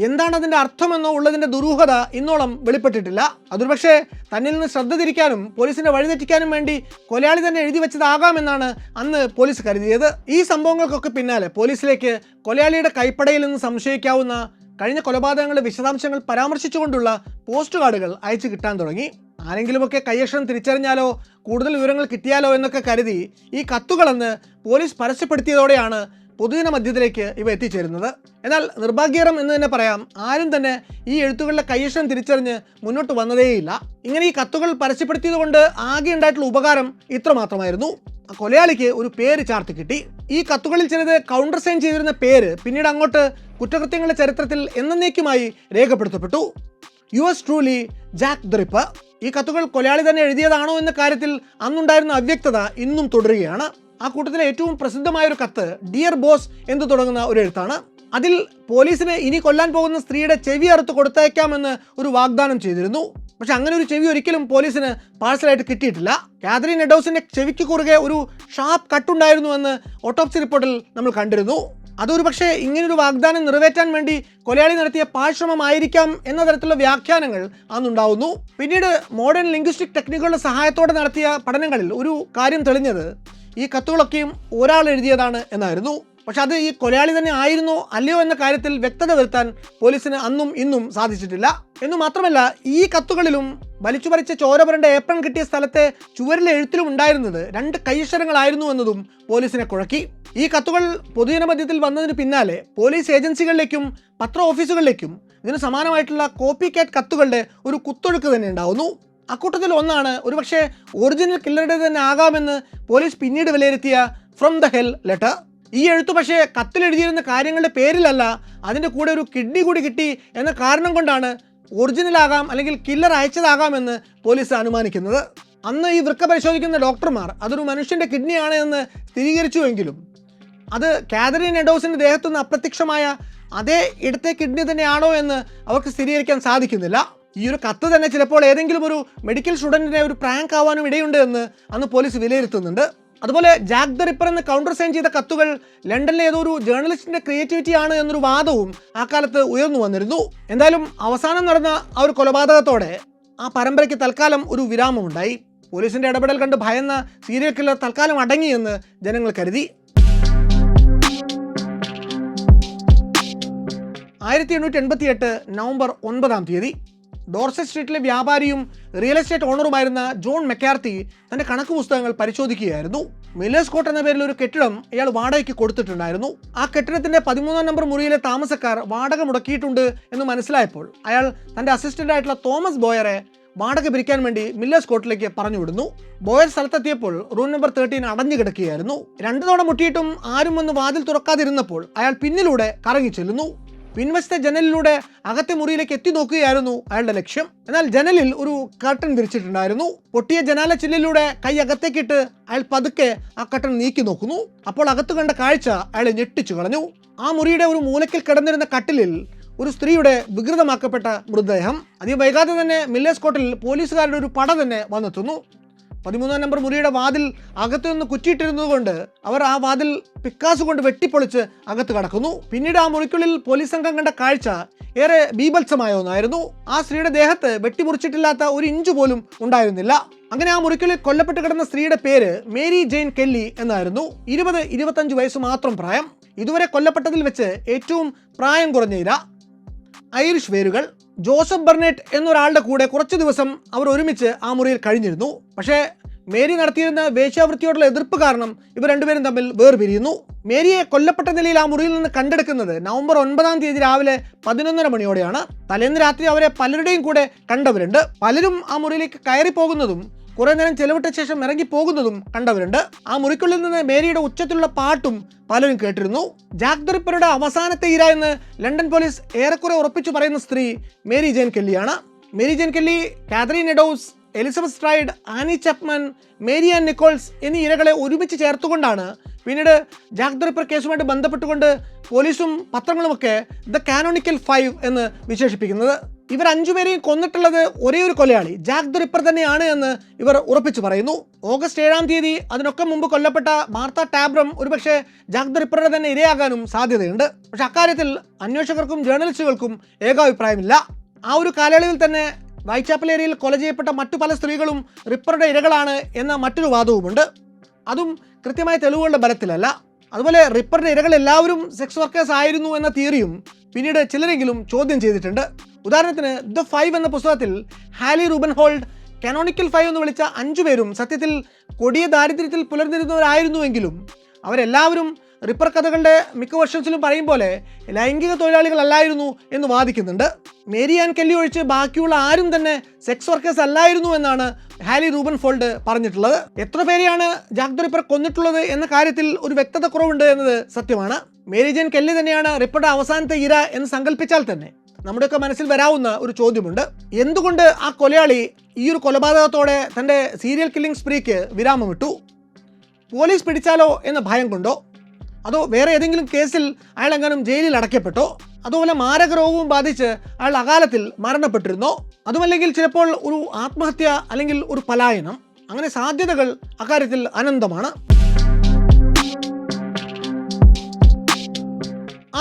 എന്താണ് അതിൻ്റെ അർത്ഥമെന്നോ ഉള്ളതിൻ്റെ ദുരൂഹത ഇന്നോളം വെളിപ്പെട്ടിട്ടില്ല. അതൊരുപക്ഷെ തന്നിൽ നിന്ന് ശ്രദ്ധ തിരിക്കാനും പോലീസിനെ വഴിതെറ്റിക്കാനും വേണ്ടി കൊലയാളി തന്നെ എഴുതി വെച്ചതാകാമെന്നാണ് അന്ന് പോലീസ് കരുതിയത്. ഈ സംഭവങ്ങൾക്കൊക്കെ പിന്നാലെ പോലീസിലേക്ക് കൊലയാളിയുടെ കൈപ്പടയിൽ നിന്ന് സംശയിക്കാവുന്ന കഴിഞ്ഞ കൊലപാതകങ്ങളുടെ വിശദാംശങ്ങൾ പരാമർശിച്ചുകൊണ്ടുള്ള പോസ്റ്റ് കാർഡുകൾ അയച്ചു കിട്ടാൻ തുടങ്ങി. ആരെങ്കിലുമൊക്കെ കൈയക്ഷരം തിരിച്ചറിഞ്ഞാലോ കൂടുതൽ വിവരങ്ങൾ കിട്ടിയാലോ എന്നൊക്കെ കരുതി ഈ കത്തുകളെന്ന് പോലീസ് പരസ്യപ്പെടുത്തിയതോടെയാണ് പൊതുജന മധ്യത്തിലേക്ക് ഇവ എത്തിച്ചേരുന്നത്. എന്നാൽ നിർഭാഗ്യകരം എന്ന് തന്നെ പറയാം, ആരും തന്നെ ഈ എഴുത്തുകളുടെ കൈയക്ഷരം തിരിച്ചറിഞ്ഞ് മുന്നോട്ട് വന്നതേയില്ല. ഇങ്ങനെ ഈ കത്തുകൾ പരസ്യപ്പെടുത്തിയത് കൊണ്ട് ആകെ ഉണ്ടായിട്ടുള്ള ഉപകാരം ഇത്ര മാത്രമായിരുന്നു. കൊലയാളിക്ക് ഒരു പേര് ചാർത്തി കിട്ടി. ഈ കത്തുകളിൽ ചിലത് കൗണ്ടർ സൈൻ ചെയ്തിരുന്ന പേര് പിന്നീട് അങ്ങോട്ട് കുറ്റകൃത്യങ്ങളുടെ ചരിത്രത്തിൽ എന്നേക്കുമായി രേഖപ്പെടുത്തപ്പെട്ടു. Yours truly Jack the Ripper. ഈ കത്തുകൾ കൊലയാളി തന്നെ എഴുതിയതാണോ എന്ന കാര്യത്തിൽ അന്നുണ്ടായിരുന്ന അവ്യക്തത ഇന്നും തുടരുകയാണ്. ആ കൂട്ടത്തിലെ ഏറ്റവും പ്രസിദ്ധമായൊരു കത്ത് ഡിയർ ബോസ് എന്ന് തുടങ്ങുന്ന ഒരു എഴുത്താണ്. അതിൽ പോലീസിന് ഇനി കൊല്ലാൻ പോകുന്ന സ്ത്രീയുടെ ചെവി അറുത്ത് കൊടുത്തയക്കാമെന്ന് ഒരു വാഗ്ദാനം ചെയ്തിരുന്നു. പക്ഷെ അങ്ങനെ ഒരു ചെവി ഒരിക്കലും പോലീസിന് പാഴ്സലായിട്ട് കിട്ടിയിട്ടില്ല. കാതറിൻ എഡോസിന്റെ ചെവിക്ക് കുറുകെ ഒരു ഷാർപ്പ് കട്ടുണ്ടായിരുന്നു എന്ന് ഓട്ടോപ്സി റിപ്പോർട്ടിൽ നമ്മൾ കണ്ടിരുന്നു. അതൊരു പക്ഷേ ഇങ്ങനൊരു വാഗ്ദാനം നിറവേറ്റാൻ വേണ്ടി കൊലയാളി നടത്തിയ പാഴ്ശ്രമമായിരിക്കാം എന്ന തരത്തിലുള്ള വ്യാഖ്യാനങ്ങൾ അന്നുണ്ടാവുന്നു. പിന്നീട് മോഡേൺ ലിംഗ്വിസ്റ്റിക് ടെക്നിക്കുകളുടെ സഹായത്തോടെ നടത്തിയ പഠനങ്ങളിൽ ഒരു കാര്യം തെളിഞ്ഞത് ഈ കത്തുകളൊക്കെയും ഒരാൾ എഴുതിയതാണ് എന്നായിരുന്നു. പക്ഷെ അത് ഈ കൊലയാളി തന്നെ ആയിരുന്നോ അല്ലയോ എന്ന കാര്യത്തിൽ വ്യക്തത വരുത്താൻ പോലീസിന് അന്നും ഇന്നും സാധിച്ചിട്ടില്ല. എന്നു മാത്രമല്ല, ഈ കത്തുകളിലും വലിച്ചു പറിച്ച ചോരപുരണ്ട ഏപ്രൺ കിട്ടിയ സ്ഥലത്തെ ചുവരിലെ എഴുത്തിലും ഉണ്ടായിരുന്നത് 2 കൈയക്ഷരങ്ങളായിരുന്നു എന്നതും പോലീസിനെ കുഴക്കി. ഈ കത്തുകൾ പൊതുജന മധ്യത്തിൽ വന്നതിന് പിന്നാലെ പോലീസ് ഏജൻസികളിലേക്കും പത്ര ഓഫീസുകളിലേക്കും ഇതിന് സമാനമായിട്ടുള്ള കോപ്പി കാറ്റ് കത്തുകളുടെ ഒരു കുത്തൊഴുക്ക് തന്നെ ഉണ്ടാവുന്നു. അക്കൂട്ടത്തിൽ ഒന്നാണ് ഒരുപക്ഷെ ഒറിജിനൽ കില്ലറുടെ തന്നെ ആകാമെന്ന് പോലീസ് പിന്നീട് വിലയിരുത്തിയ ഫ്രം ദ ഹെൽ ലെറ്റർ. ഈ എഴുത്തു പക്ഷേ കത്തിലെഴുതിയിരുന്ന കാര്യങ്ങളുടെ പേരിലല്ല, അതിൻ്റെ കൂടെ ഒരു കിഡ്നി കൂടി കിട്ടി എന്ന കാരണം കൊണ്ടാണ് ഒറിജിനൽ ആകാം അല്ലെങ്കിൽ കില്ലർ അയച്ചതാകാമെന്ന് പോലീസ് അനുമാനിക്കുന്നത്. അന്ന് ഈ വൃക്ക പരിശോധിക്കുന്ന ഡോക്ടർമാർ അതൊരു മനുഷ്യൻ്റെ കിഡ്നിയാണ് എന്ന് സ്ഥിരീകരിച്ചുവെങ്കിലും അത് കാതറിൻ എഡോസിൻ്റെ ദേഹത്തുനിന്ന് അപ്രത്യക്ഷമായ അതേ ഇടത്തെ കിഡ്നി തന്നെയാണോ എന്ന് അവർക്ക് സ്ഥിരീകരിക്കാൻ സാധിക്കുന്നില്ല. ഈ ഒരു കത്ത് തന്നെ ചിലപ്പോൾ ഏതെങ്കിലും ഒരു മെഡിക്കൽ സ്റ്റുഡൻറ്റിനെ ഒരു പ്രാങ്ക് ആവാനും ഇടയുണ്ട് എന്ന് അന്ന് പോലീസ് വിലയിരുത്തുന്നുണ്ട്. അതുപോലെ ജാക്ക് ദ റിപ്പർ എന്ന് കൗണ്ടർ സൈൻ ചെയ്ത കത്തുകൾ ലണ്ടനിലെ ഏതോ ഒരു ജേർണലിസ്റ്റിന്റെ ക്രിയേറ്റിവിറ്റി ആണ് എന്നൊരു വാദവും ആ കാലത്ത് ഉയർന്നു വന്നിരുന്നു. എന്തായാലും അവസാനം നടന്ന ആ ഒരു കൊലപാതകത്തോടെ ആ പരമ്പരയ്ക്ക് തൽക്കാലം ഒരു വിരാമമുണ്ടായി. പോലീസിന്റെ ഇടപെടൽ കണ്ട് ഭയന്ന സീരിയൽ കില്ലർ തൽക്കാലം അടങ്ങിയെന്ന് ജനങ്ങൾ കരുതി. 1888 നവംബർ 9 ഡോർസെറ്റ് സ്ട്രീറ്റിലെ വ്യാപാരിയും റിയൽ എസ്റ്റേറ്റ് ഓണറുമായിരുന്ന ജോൺ മെക്കാർത്തി തൻ്റെ കണക്ക് പുസ്തകങ്ങൾ പരിശോധിക്കുകയായിരുന്നു. മില്ലേഴ്സ് കോട്ട് എന്ന പേരിൽ ഒരു കെട്ടിടം അയാൾ വാടകയ്ക്ക് കൊടുത്തിട്ടുണ്ടായിരുന്നു. ആ കെട്ടിടത്തിൻ്റെ 13 നമ്പർ മുറിയിലെ താമസക്കാർ വാടക മുടക്കിയിട്ടുണ്ട് എന്ന് മനസ്സിലായപ്പോൾ അയാൾ തൻ്റെ അസിസ്റ്റൻ്റായിട്ടുള്ള തോമസ് ബോയറെ വാടക പിരിക്കാൻ വേണ്ടി മില്ലേഴ്സ് കോട്ടിലേക്ക് പറഞ്ഞു വിടുന്നു. ബോയർ സ്ഥലത്തെത്തിയപ്പോൾ റൂം നമ്പർ 13 അടഞ്ഞു കിടക്കുകയായിരുന്നു. 2 തവണ മുട്ടിയിട്ടും ആരും വന്ന് വാതിൽ തുറക്കാതിരുന്നപ്പോൾ അയാൾ പിന്നിലൂടെ കറങ്ങി ചെല്ലുന്നു. പിൻവശത്തെ ജനലിലൂടെ അകത്തെ മുറിയിലേക്ക് എത്തി നോക്കുകയായിരുന്നു അയാളുടെ ലക്ഷ്യം. എന്നാൽ ജനലിൽ ഒരു കർട്ടൻ വിരിച്ചിട്ടുണ്ടായിരുന്നു. പൊട്ടിയ ജനാല ചില്ലിലൂടെ കൈ അകത്തേക്കിട്ട് അയാൾ പതുക്കെ ആ കർട്ടൻ നീക്കി നോക്കുന്നു. അപ്പോൾ അകത്ത് കണ്ട കാഴ്ച അയാളെ ഞെട്ടിച്ചു കളഞ്ഞു. ആ മുറിയുടെ ഒരു മൂലയ്ക്കിൽ കിടന്നിരുന്ന കട്ടിലിൽ ഒരു സ്ത്രീയുടെ വികൃതമാക്കപ്പെട്ട മൃതദേഹം. അധികം വൈകാതെ തന്നെ മില്ലേഴ്സ് കോട്ടിൽ പോലീസുകാരുടെ ഒരു പട തന്നെ വന്നെത്തുന്നു. 13 നമ്പർ മുറിയുടെ വാതിൽ അകത്തു നിന്ന് കുറ്റിയിട്ടിരുന്നത് കൊണ്ട് അവർ ആ വാതിൽ പിക്കാസ് കൊണ്ട് വെട്ടിപ്പൊളിച്ച് അകത്ത് കടക്കുന്നു. പിന്നീട് ആ മുറിക്കുള്ളിൽ പോലീസ് സംഘം കണ്ട കാഴ്ച ഏറെ ബീഭത്സമായ ഒന്നായിരുന്നു. ആ സ്ത്രീയുടെ ദേഹത്ത് വെട്ടിമുറിച്ചിട്ടില്ലാത്ത ഒരു ഇഞ്ച് പോലും ഉണ്ടായിരുന്നില്ല. അങ്ങനെ ആ മുറിക്കുള്ളിൽ കൊല്ലപ്പെട്ട് കിടന്ന സ്ത്രീയുടെ പേര് മേരി ജെയിൻ കെല്ലി എന്നായിരുന്നു. 20-25 വയസ്സ് മാത്രം പ്രായം. ഇതുവരെ കൊല്ലപ്പെട്ടതിൽ വെച്ച് ഏറ്റവും പ്രായം കുറഞ്ഞ ഇര. ഐറിഷ് വേരുകൾ. ജോസഫ് ബർണറ്റ് എന്നൊരാളുടെ കൂടെ കുറച്ച് ദിവസം അവർ ഒരുമിച്ച് ആ മുറിയിൽ കഴിഞ്ഞിരുന്നു. പക്ഷേ മേരി നടത്തിയിരുന്ന വേശ്യാവൃത്തിയോടുള്ള എതിർപ്പ് കാരണം ഇവർ രണ്ടുപേരും തമ്മിൽ വേർപിരിയുന്നു. മേരിയെ കൊല്ലപ്പെട്ട നിലയിൽ ആ മുറിയിൽ നിന്ന് കണ്ടെടുക്കുന്നത് നവംബർ 9 രാവിലെ 11:30 മണിയോടെയാണ്. തലേന്ന് രാത്രി അവരെ പലരുടെയും കൂടെ കണ്ടവരുണ്ട്. പലരും ആ മുറിയിലേക്ക് കയറി പോകുന്നതും കുറെ നേരം ചെലവിട്ട ശേഷം ഇറങ്ങി പോകുന്നതും കണ്ടവരുണ്ട്. ആ മുറിക്കുള്ളിൽ നിന്ന് മേരിയുടെ ഉച്ചത്തിലുള്ള പാട്ടും പലരും കേട്ടിരുന്നു. ജാക്ക് ദ റിപ്പറുടെ അവസാനത്തെ ഇര എന്ന് ലണ്ടൻ പോലീസ് ഏറെക്കുറെ ഉറപ്പിച്ചു പറയുന്ന സ്ത്രീ മേരി ജെയിൻ കെല്ലിയാണ്. Mary Jane Kelly, Catherine Eddowes, Elizabeth Stride, Annie Chapman, Mary Ann Nichols എന്നീ ഇരകളെ ഒരുമിച്ച് ചേർത്തുകൊണ്ടാണ് പിന്നീട് ജാക്ക് ദ റിപ്പർ കേസുമായിട്ട് ബന്ധപ്പെട്ടുകൊണ്ട് പോലീസും പത്രങ്ങളുമൊക്കെ ദ കാനോണിക്കൽ 5 എന്ന് വിശേഷിപ്പിക്കുന്നത്. ഇവർ 5 പേരെയും കൊന്നിട്ടുള്ളത് ഒരേ ഒരു കൊലയാളി ജാക്ക് ദ റിപ്പർ തന്നെയാണ് എന്ന് ഇവർ ഉറപ്പിച്ചു പറയുന്നു. ഓഗസ്റ്റ് 7 അതിനൊക്കെ മുമ്പ് കൊല്ലപ്പെട്ട മാർത്ത ടാബ്രം ഒരുപക്ഷെ ജാക്ക് ദ റിപ്പറുടെ തന്നെ ഇരയാകാനും സാധ്യതയുണ്ട്. പക്ഷെ അക്കാര്യത്തിൽ അന്വേഷകർക്കും ജേർണലിസ്റ്റുകൾക്കും ഏകാഭിപ്രായമില്ല. ആ ഒരു കാലയളവിൽ തന്നെ വൈറ്റ്ചാപ്പൽ ഏരിയയിൽ കൊല ചെയ്യപ്പെട്ട മറ്റു പല സ്ത്രീകളും റിപ്പറുടെ ഇരകളാണ് എന്ന മറ്റൊരു വാദവുമുണ്ട്. അതും കൃത്യമായ തെളിവുകളുടെ ബലത്തിലല്ല. അതുപോലെ റിപ്പറുടെ ഇരകൾ എല്ലാവരും സെക്സ് വർക്കേഴ്സ് ആയിരുന്നു എന്ന തിയറിയും പിന്നീട് ചിലരെങ്കിലും ചോദ്യം ചെയ്തിട്ടുണ്ട്. ഉദാഹരണത്തിന് ദ 5 എന്ന പുസ്തകത്തിൽ ഹാലി റൂബൻ ഹോൾഡ് കാനോണിക്കൽ 5 എന്ന് വിളിച്ച 5 പേരും സത്യത്തിൽ കൊടിയ ദാരിദ്ര്യത്തിൽ പുലർന്നിരുന്നവരായിരുന്നുവെങ്കിലും അവരെല്ലാവരും റിപ്പർ കഥകളുടെ മിക്ക വെർഷൻസിലും പറയും പോലെ ലൈംഗിക തൊഴിലാളികളല്ലായിരുന്നു എന്ന് വാദിക്കുന്നുണ്ട്. മേരി ആൻ കെല്ലി ഒഴിച്ച് ബാക്കിയുള്ള ആരും തന്നെ സെക്സ് വർക്കേഴ്സ് അല്ലായിരുന്നു എന്നാണ് ഹാലി റൂബൻഫോൾഡ് പറഞ്ഞിട്ടുള്ളത്. എത്ര പേരെയാണ് ജാക്ക് ദ റിപ്പർ കൊന്നിട്ടുള്ളത് എന്ന കാര്യത്തിൽ ഒരു വ്യക്തത കുറവുണ്ട് എന്നത് സത്യമാണ്. മേരി ജെയിൻ കെല്ലി തന്നെയാണ് റിപ്പറുടെ അവസാനത്തെ ഇര എന്ന് സങ്കല്പിച്ചാൽ തന്നെ നമ്മുടെയൊക്കെ മനസ്സിൽ വരാവുന്ന ഒരു ചോദ്യമുണ്ട്. എന്തുകൊണ്ട് ആ കൊലയാളി ഈ ഒരു കൊലപാതകത്തോടെ തൻ്റെ സീരിയൽ കില്ലിംഗ് സ്പ്രീക്ക് വിരാമമിട്ടു? പോലീസ് പിടിച്ചാലോ എന്ന ഭയം കൊണ്ടോ, അതോ വേറെ ഏതെങ്കിലും കേസിൽ അയാൾ എങ്ങാനും ജയിലിൽ അടയ്ക്കപ്പെട്ടോ, അതുപോലെ മാരക രോഗവും ബാധിച്ച് അയാൾ അകാലത്തിൽ മരണപ്പെട്ടിരുന്നോ, അതുമല്ലെങ്കിൽ ചിലപ്പോൾ ഒരു ആത്മഹത്യ അല്ലെങ്കിൽ ഒരു പലായനം? അങ്ങനെ സാധ്യതകൾ അക്കാര്യത്തിൽ അനന്തമാണ്.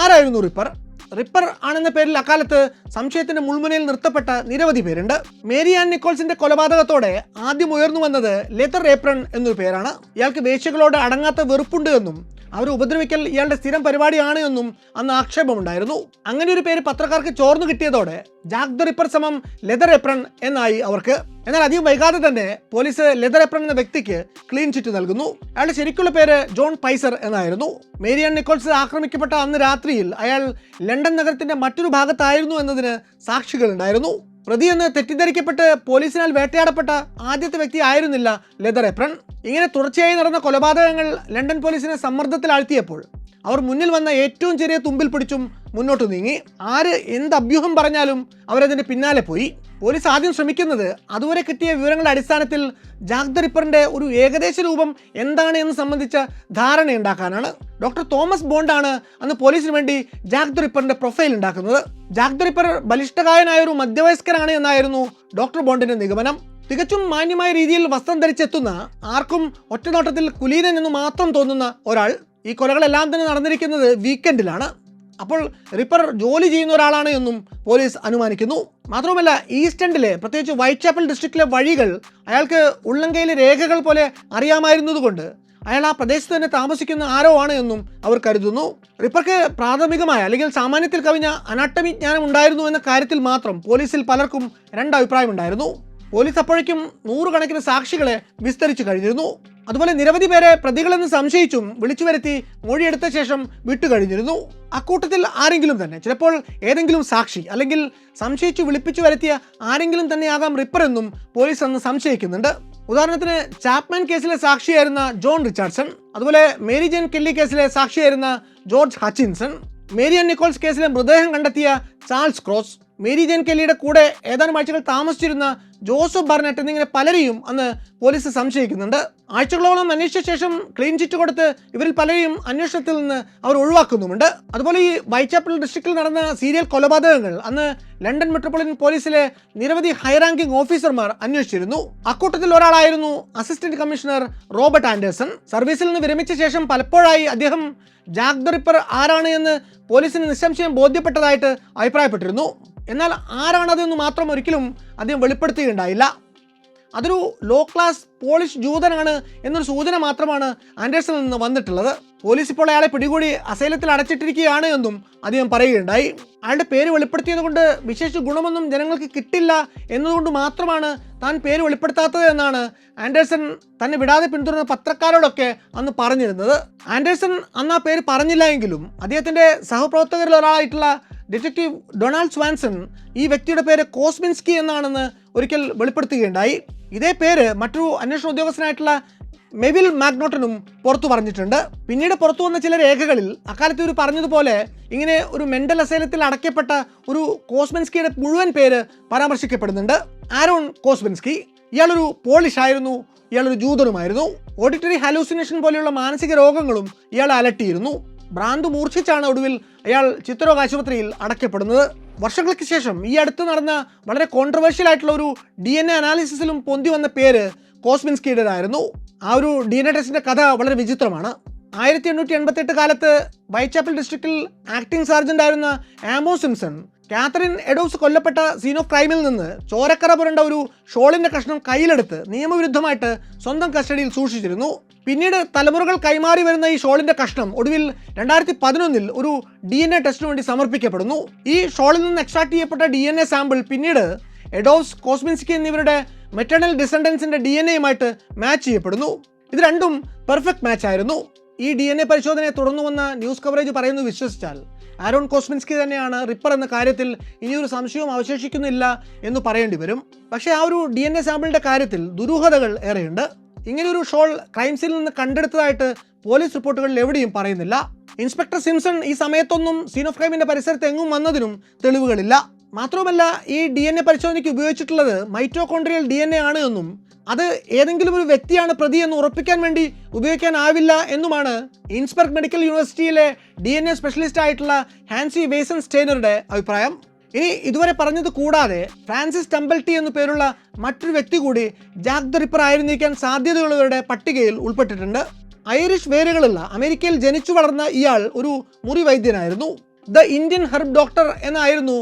ആരായിരുന്നു റിപ്പർ? റിപ്പർ ആണെന്ന പേരിൽ അക്കാലത്ത് സംശയത്തിന്റെ മുൾമുനയിൽ നിർത്തപ്പെട്ട നിരവധി പേരുണ്ട്. മേരി ആൻ നിക്കോൾസിന്റെ കൊലപാതകത്തോടെ ആദ്യം ഉയർന്നു വന്നത് ലെതർ ഏപ്രൺ എന്നൊരു പേരാണ്. ഇയാൾക്ക് വേശ്യകളോട് അടങ്ങാത്ത വെറുപ്പുണ്ട് എന്നും അവർ ഉപദ്രവിക്കൽ ഇയാളുടെ സ്ഥിരം പരിപാടിയാണ് എന്നും അന്ന് ആക്ഷേപമുണ്ടായിരുന്നു. അങ്ങനെ ഒരു പേര് പത്രക്കാർക്ക് ചോർന്നു കിട്ടിയതോടെ ജാക്ക് ദ റിപ്പർ സമം ലെതർ ഏപ്രൺ എന്നായി അവർക്ക്. എന്നാൽ അധികം വൈകാതെ തന്നെ പോലീസ് ലെതർ ഏപ്രൺ എന്ന വ്യക്തിക്ക് ക്ലീൻ ചിറ്റ് നൽകുന്നു. അയാളുടെ ശരിക്കുള്ള പേര് ജോൺ പൈസർ എന്നായിരുന്നു. മേരി ആൻ നിക്കോൾസ് ആക്രമിക്കപ്പെട്ട അന്ന് രാത്രിയിൽ അയാൾ ലണ്ടൻ നഗരത്തിന്റെ മറ്റൊരു ഭാഗത്തായിരുന്നു എന്നതിന് സാക്ഷികളുണ്ടായിരുന്നു. പ്രതിയെന്ന് തെറ്റിദ്ധരിക്കപ്പെട്ട് പോലീസിനാൽ വേട്ടയാടപ്പെട്ട ആദ്യത്തെ വ്യക്തി ആയിരുന്നില്ല ലെതർ ഏപ്രൺ. ഇങ്ങനെ തുടർച്ചയായി നടന്ന കൊലപാതകങ്ങൾ ലണ്ടൻ പോലീസിനെ സമ്മർദ്ദത്തിലാഴ്ത്തിയപ്പോൾ അവർ മുന്നിൽ വന്ന ഏറ്റവും ചെറിയ തുമ്പിൽ പിടിച്ചും മുന്നോട്ട് നീങ്ങി. ആര് എന്ത് അഭ്യൂഹം പറഞ്ഞാലും അവരതിന് പിന്നാലെ പോയി. പോലീസ് ആദ്യം ശ്രമിക്കുന്നത് അതുവരെ കിട്ടിയ വിവരങ്ങളുടെ അടിസ്ഥാനത്തിൽ ജാക്ക് ദ റിപ്പറിന്റെ ഒരു ഏകദേശ രൂപം എന്താണ് എന്ന് സംബന്ധിച്ച ധാരണയുണ്ടാക്കാനാണ്. ഡോക്ടർ തോമസ് ബോണ്ടാണ് അന്ന് പോലീസിന് വേണ്ടി ജാക്ക് ദ റിപ്പറിന്റെ പ്രൊഫൈൽ ഉണ്ടാക്കുന്നത്. ജാക്ക് ദ റിപ്പർ ബലിഷ്ഠകായനായ ഒരു മധ്യവയസ്കനാണ് എന്നായിരുന്നു ഡോക്ടർ ബോണ്ടിന്റെ നിഗമനം. തികച്ചും മാന്യമായ രീതിയിൽ വസ്ത്രം ധരിച്ചെത്തുന്ന, ആർക്കും ഒറ്റനോട്ടത്തിൽ കുലീനൻ എന്ന് മാത്രം തോന്നുന്ന ഒരാൾ. ഈ കൊലകളെല്ലാം തന്നെ നടന്നിരിക്കുന്നത് വീക്കെൻഡിലാണ്. അപ്പോൾ റിപ്പർ ജോലി ചെയ്യുന്ന ഒരാളാണ് എന്നും പോലീസ് അനുമാനിക്കുന്നു. മാത്രവുമല്ല, ഈസ്റ്റ് എൻഡിലെ പ്രത്യേകിച്ച് വൈറ്റ് ചാപ്പൽ ഡിസ്ട്രിക്റ്റിലെ വഴികൾ അയാൾക്ക് ഉള്ളംകൈയിലെ രേഖകൾ പോലെ അറിയാമായിരുന്നതുകൊണ്ട് അയാൾ ആ പ്രദേശത്ത് തന്നെ താമസിക്കുന്ന ആരോ ആണ് എന്നും അവർ കരുതുന്നു. റിപ്പർക്ക് പ്രാഥമികമായ അല്ലെങ്കിൽ സാമാന്യത്തിൽ കവിഞ്ഞ അനാട്ടമി ജ്ഞാനം ഉണ്ടായിരുന്നു എന്ന കാര്യത്തിൽ മാത്രം പോലീസിൽ പലർക്കും രണ്ടഭിപ്രായമുണ്ടായിരുന്നു. പോലീസ് അപ്പോഴേക്കും നൂറുകണക്കിന് സാക്ഷികളെ വിസ്തരിച്ചു കഴിഞ്ഞിരുന്നു. അതുപോലെ നിരവധി പേരെ പ്രതികളെന്ന് സംശയിച്ചും വിളിച്ചു വരുത്തി മൊഴിയെടുത്ത ശേഷം വിട്ടുകഴിഞ്ഞിരുന്നു. അക്കൂട്ടത്തിൽ ആരെങ്കിലും തന്നെ, ചിലപ്പോൾ ഏതെങ്കിലും സാക്ഷി അല്ലെങ്കിൽ സംശയിച്ചു വിളിപ്പിച്ചു വരുത്തിയ ആരെങ്കിലും തന്നെയാകാം റിപ്പർ എന്നും പോലീസ് അന്ന് സംശയിക്കുന്നുണ്ട്. ഉദാഹരണത്തിന് ചാപ്മാൻ കേസിലെ സാക്ഷിയായിരുന്ന ജോൺ റിച്ചാർഡ്സൺ, അതുപോലെ മേരി ജെയിൻ കെല്ലി കേസിലെ സാക്ഷിയായിരുന്ന George Hutchinson, Mary Ann Nichols കേസിലെ മൃതദേഹം കണ്ടെത്തിയ ചാൾസ് ക്രോസ്, മേരി ജെയിൻ കെല്ലിയുടെ കൂടെ ഏതാനും ആഴ്ചകൾ താമസിച്ചിരുന്ന ജോസഫ് ബർണറ്റ് എന്നിങ്ങനെ പലരെയും അന്ന് പോലീസ് സംശയിക്കുന്നുണ്ട്. ആഴ്ചകളോളം അന്വേഷിച്ച ശേഷം ക്ലീൻ ചിറ്റ് കൊടുത്ത് ഇവരിൽ പലരെയും അന്വേഷണത്തിൽ നിന്ന് അവർ ഒഴിവാക്കുന്നുമുണ്ട്. അതുപോലെ ഈ വൈറ്റ്ചാപ്പൽ ഡിസ്ട്രിക്റ്റിൽ നടന്ന സീരിയൽ കൊലപാതകങ്ങൾ അന്ന് ലണ്ടൻ മെട്രോപൊളിറ്റൻ പോലീസിലെ നിരവധി ഹൈ റാങ്കിംഗ് ഓഫീസർമാർ അന്വേഷിച്ചിരുന്നു. അക്കൂട്ടത്തിൽ ഒരാളായിരുന്നു അസിസ്റ്റന്റ് കമ്മീഷണർ റോബർട്ട് ആൻഡേഴ്സൺ. സർവീസിൽ നിന്ന് വിരമിച്ച ശേഷം പലപ്പോഴായി അദ്ദേഹം ജാക്ക് ദ റിപ്പർ ആരാണ് എന്ന് പോലീസിന് നിസ്സംശയം ബോധ്യപ്പെട്ടതായിട്ട് അഭിപ്രായപ്പെട്ടിരുന്നു. എന്നാൽ ആരാണതെന്ന് മാത്രം ഒരിക്കലും അദ്ദേഹം വെളിപ്പെടുത്തുകയുണ്ടായില്ല. അതൊരു ലോ ക്ലാസ് പോളിഷ് ജൂതനാണ് എന്നൊരു സൂചന മാത്രമാണ് ആൻഡേഴ്സണിൽ നിന്ന് വന്നിട്ടുള്ളത്. പോലീസ് ഇപ്പോൾ അയാളെ പിടികൂടി അസൈലത്തിൽ അടച്ചിട്ടിരിക്കുകയാണ് എന്നും അദ്ദേഹം പറയുകയുണ്ടായി. അയാളുടെ പേര് വെളിപ്പെടുത്തിയത് കൊണ്ട് വിശേഷ ഗുണമൊന്നും ജനങ്ങൾക്ക് കിട്ടില്ല എന്നതുകൊണ്ട് മാത്രമാണ് താൻ പേര് വെളിപ്പെടുത്താത്തത് എന്നാണ് ആൻഡേഴ്സൺ തന്നെ വിടാതെ പിന്തുടരുന്ന പത്രക്കാരോടൊക്കെ അന്ന് പറഞ്ഞിരുന്നത്. ആൻഡേഴ്സൺ അന്ന് ആ പേര് പറഞ്ഞില്ല എങ്കിലും അദ്ദേഹത്തിൻ്റെ സഹപ്രവർത്തകരിൽ ഒരാളായിട്ടുള്ള ഡിറ്റക്റ്റീവ് ഡൊണാൾഡ് സ്വാൻസൺ ഈ വ്യക്തിയുടെ പേര് കോസ്മിൻസ്കി എന്നാണെന്ന് ഒരിക്കൽ വെളിപ്പെടുത്തുകയുണ്ടായി. ഇതേ പേര് മറ്റൊരു അന്വേഷണ ഉദ്യോഗസ്ഥനായിട്ടുള്ള മെവിൽ മാഗ്നോട്ടനും പുറത്തു പറഞ്ഞിട്ടുണ്ട്. പിന്നീട് പുറത്തു വന്ന ചില രേഖകളിൽ അക്കാലത്ത് ഇവർ പറഞ്ഞതുപോലെ ഇങ്ങനെ ഒരു മെന്റൽ അസൈലത്തിൽ അടയ്ക്കപ്പെട്ട ഒരു കോസ്മിൻസ്കിയുടെ മുഴുവൻ പേര് പരാമർശിക്കപ്പെടുന്നുണ്ട്. ആരോൺ കോസ്മിൻസ്കി. ഇയാളൊരു പോളിഷ് ആയിരുന്നു, ഇയാളൊരു ജൂതനുമായിരുന്നു. ഓഡിറ്ററി ഹാലൂസിനേഷൻ പോലെയുള്ള മാനസിക രോഗങ്ങളും ഇയാളെ അലട്ടിയിരുന്നു. ഭ്രാന്ത് മൂർച്ഛിച്ചാണ് ഒടുവിൽ അയാൾ ചിത്തരോഗ ആശുപത്രിയിൽ അടയ്ക്കപ്പെടുന്നത്. വർഷങ്ങൾക്ക് ശേഷം ഈ അടുത്ത് നടന്ന വളരെ കോൺട്രവേഴ്ഷ്യൽ ആയിട്ടുള്ള ഒരു DNA അനാലിസിസിലും പൊന്തി വന്ന പേര് കോസ്മിൻസ്കിയുടേതായിരുന്നു. ആ ഒരു DNA ടെസ്റ്റിന്റെ കഥ വളരെ വിചിത്രമാണ്. 1888 കാലത്ത് വൈറ്റ്ചാപ്പൽ ഡിസ്ട്രിക്റ്റിൽ ആക്ടിംഗ് സാർജന്റ് ആയിരുന്ന ആമോ സിംസൺ കാതറിൻ എഡോസ് കൊല്ലപ്പെട്ട സീൻ ഓഫ് ക്രൈമിൽ നിന്ന് ചോരക്കറ പുരണ്ട ഒരു ഷോളിന്റെ കഷ്ണം കയ്യിലെടുത്ത് നിയമവിരുദ്ധമായിട്ട് സ്വന്തം കസ്റ്റഡിയിൽ സൂക്ഷിച്ചിരുന്നു. പിന്നീട് തലമുറകൾ കൈമാറി വരുന്ന ഈ ഷോളിന്റെ കഷ്ണം ഒടുവിൽ 2011 ഒരു DNA ടെസ്റ്റിന് വേണ്ടി സമർപ്പിക്കപ്പെടുന്നു. ഈ ഷോളിൽ നിന്ന് എക്സ്ട്രാക്ട് ചെയ്യപ്പെട്ട DNA സാമ്പിൾ പിന്നീട് എഡോസ്, കോസ്മിൻസ്കി എന്നിവരുടെ മെറ്റേണൽ ഡിസെൻഡൻസിന്റെ DNA യുമായിട്ട് മാച്ച് ചെയ്യപ്പെടുന്നു. ഇത് രണ്ടും പെർഫെക്റ്റ് മാച്ച് ആയിരുന്നു. ഈ DNA പരിശോധനയെ തുടർന്നു വന്ന ന്യൂസ് കവറേജ് പറയുന്നത് വിശ്വസിച്ചാൽ ആരോൺ കോസ്മിൻസ്കി തന്നെയാണ് റിപ്പർ എന്ന കാര്യത്തിൽ ഇനിയൊരു സംശയവും അവശേഷിക്കുന്നില്ല എന്ന് പറയേണ്ടി വരും. പക്ഷേ ആ ഒരു DNA സാമ്പിളിൻ്റെ കാര്യത്തിൽ ദുരൂഹതകൾ ഏറെയുണ്ട്. ഇങ്ങനെയൊരു ഷോൾ ക്രൈം സീനിൽ നിന്ന് കണ്ടെടുത്തതായിട്ട് പോലീസ് റിപ്പോർട്ടുകളിൽ എവിടെയും പറയുന്നില്ല. ഇൻസ്പെക്ടർ സിംസൺ ഈ സമയത്തൊന്നും സീൻ ഓഫ് ക്രൈമിൻ്റെ പരിസരത്ത് എങ്ങും വന്നതിനും തെളിവുകളില്ല. മാത്രവുമല്ല, ഈ DNA പരിശോധനയ്ക്ക് ഉപയോഗിച്ചിട്ടുള്ളത് മൈറ്റോകോൺഡ്രിയൽ DNA ആണ് എന്നും അത് ഏതെങ്കിലും ഒരു വ്യക്തിയാണ് പ്രതി എന്ന് ഉറപ്പിക്കാൻ വേണ്ടി ഉപയോഗിക്കാനാവില്ല എന്നുമാണ് ഇൻസ്ബർഗ് മെഡിക്കൽ യൂണിവേഴ്സിറ്റിയിലെ DNA സ്പെഷ്യലിസ്റ്റ് ആയിട്ടുള്ള ഹാൻസി വെയ്സൻ സ്റ്റെയ്നറുടെ അഭിപ്രായം. ഇനി ഇതുവരെ പറഞ്ഞത് കൂടാതെ ഫ്രാൻസിസ് ടംബിൾട്ടി എന്നു പേരുള്ള മറ്റൊരു വ്യക്തി കൂടി ജാക്ക് ദ റിപ്പർ ആയിരുന്നിരിക്കാൻ സാധ്യതയുള്ളവരുടെ പട്ടികയിൽ ഉൾപ്പെട്ടിട്ടുണ്ട്. ഐറിഷ് വേരുകളുള്ള അമേരിക്കയിൽ ജനിച്ചു വളർന്ന ഇയാൾ ഒരു മുറി വൈദ്യനായിരുന്നു. ദ ഇന്ത്യൻ ഹെർബ് ഡോക്ടർ എന്നായിരുന്നു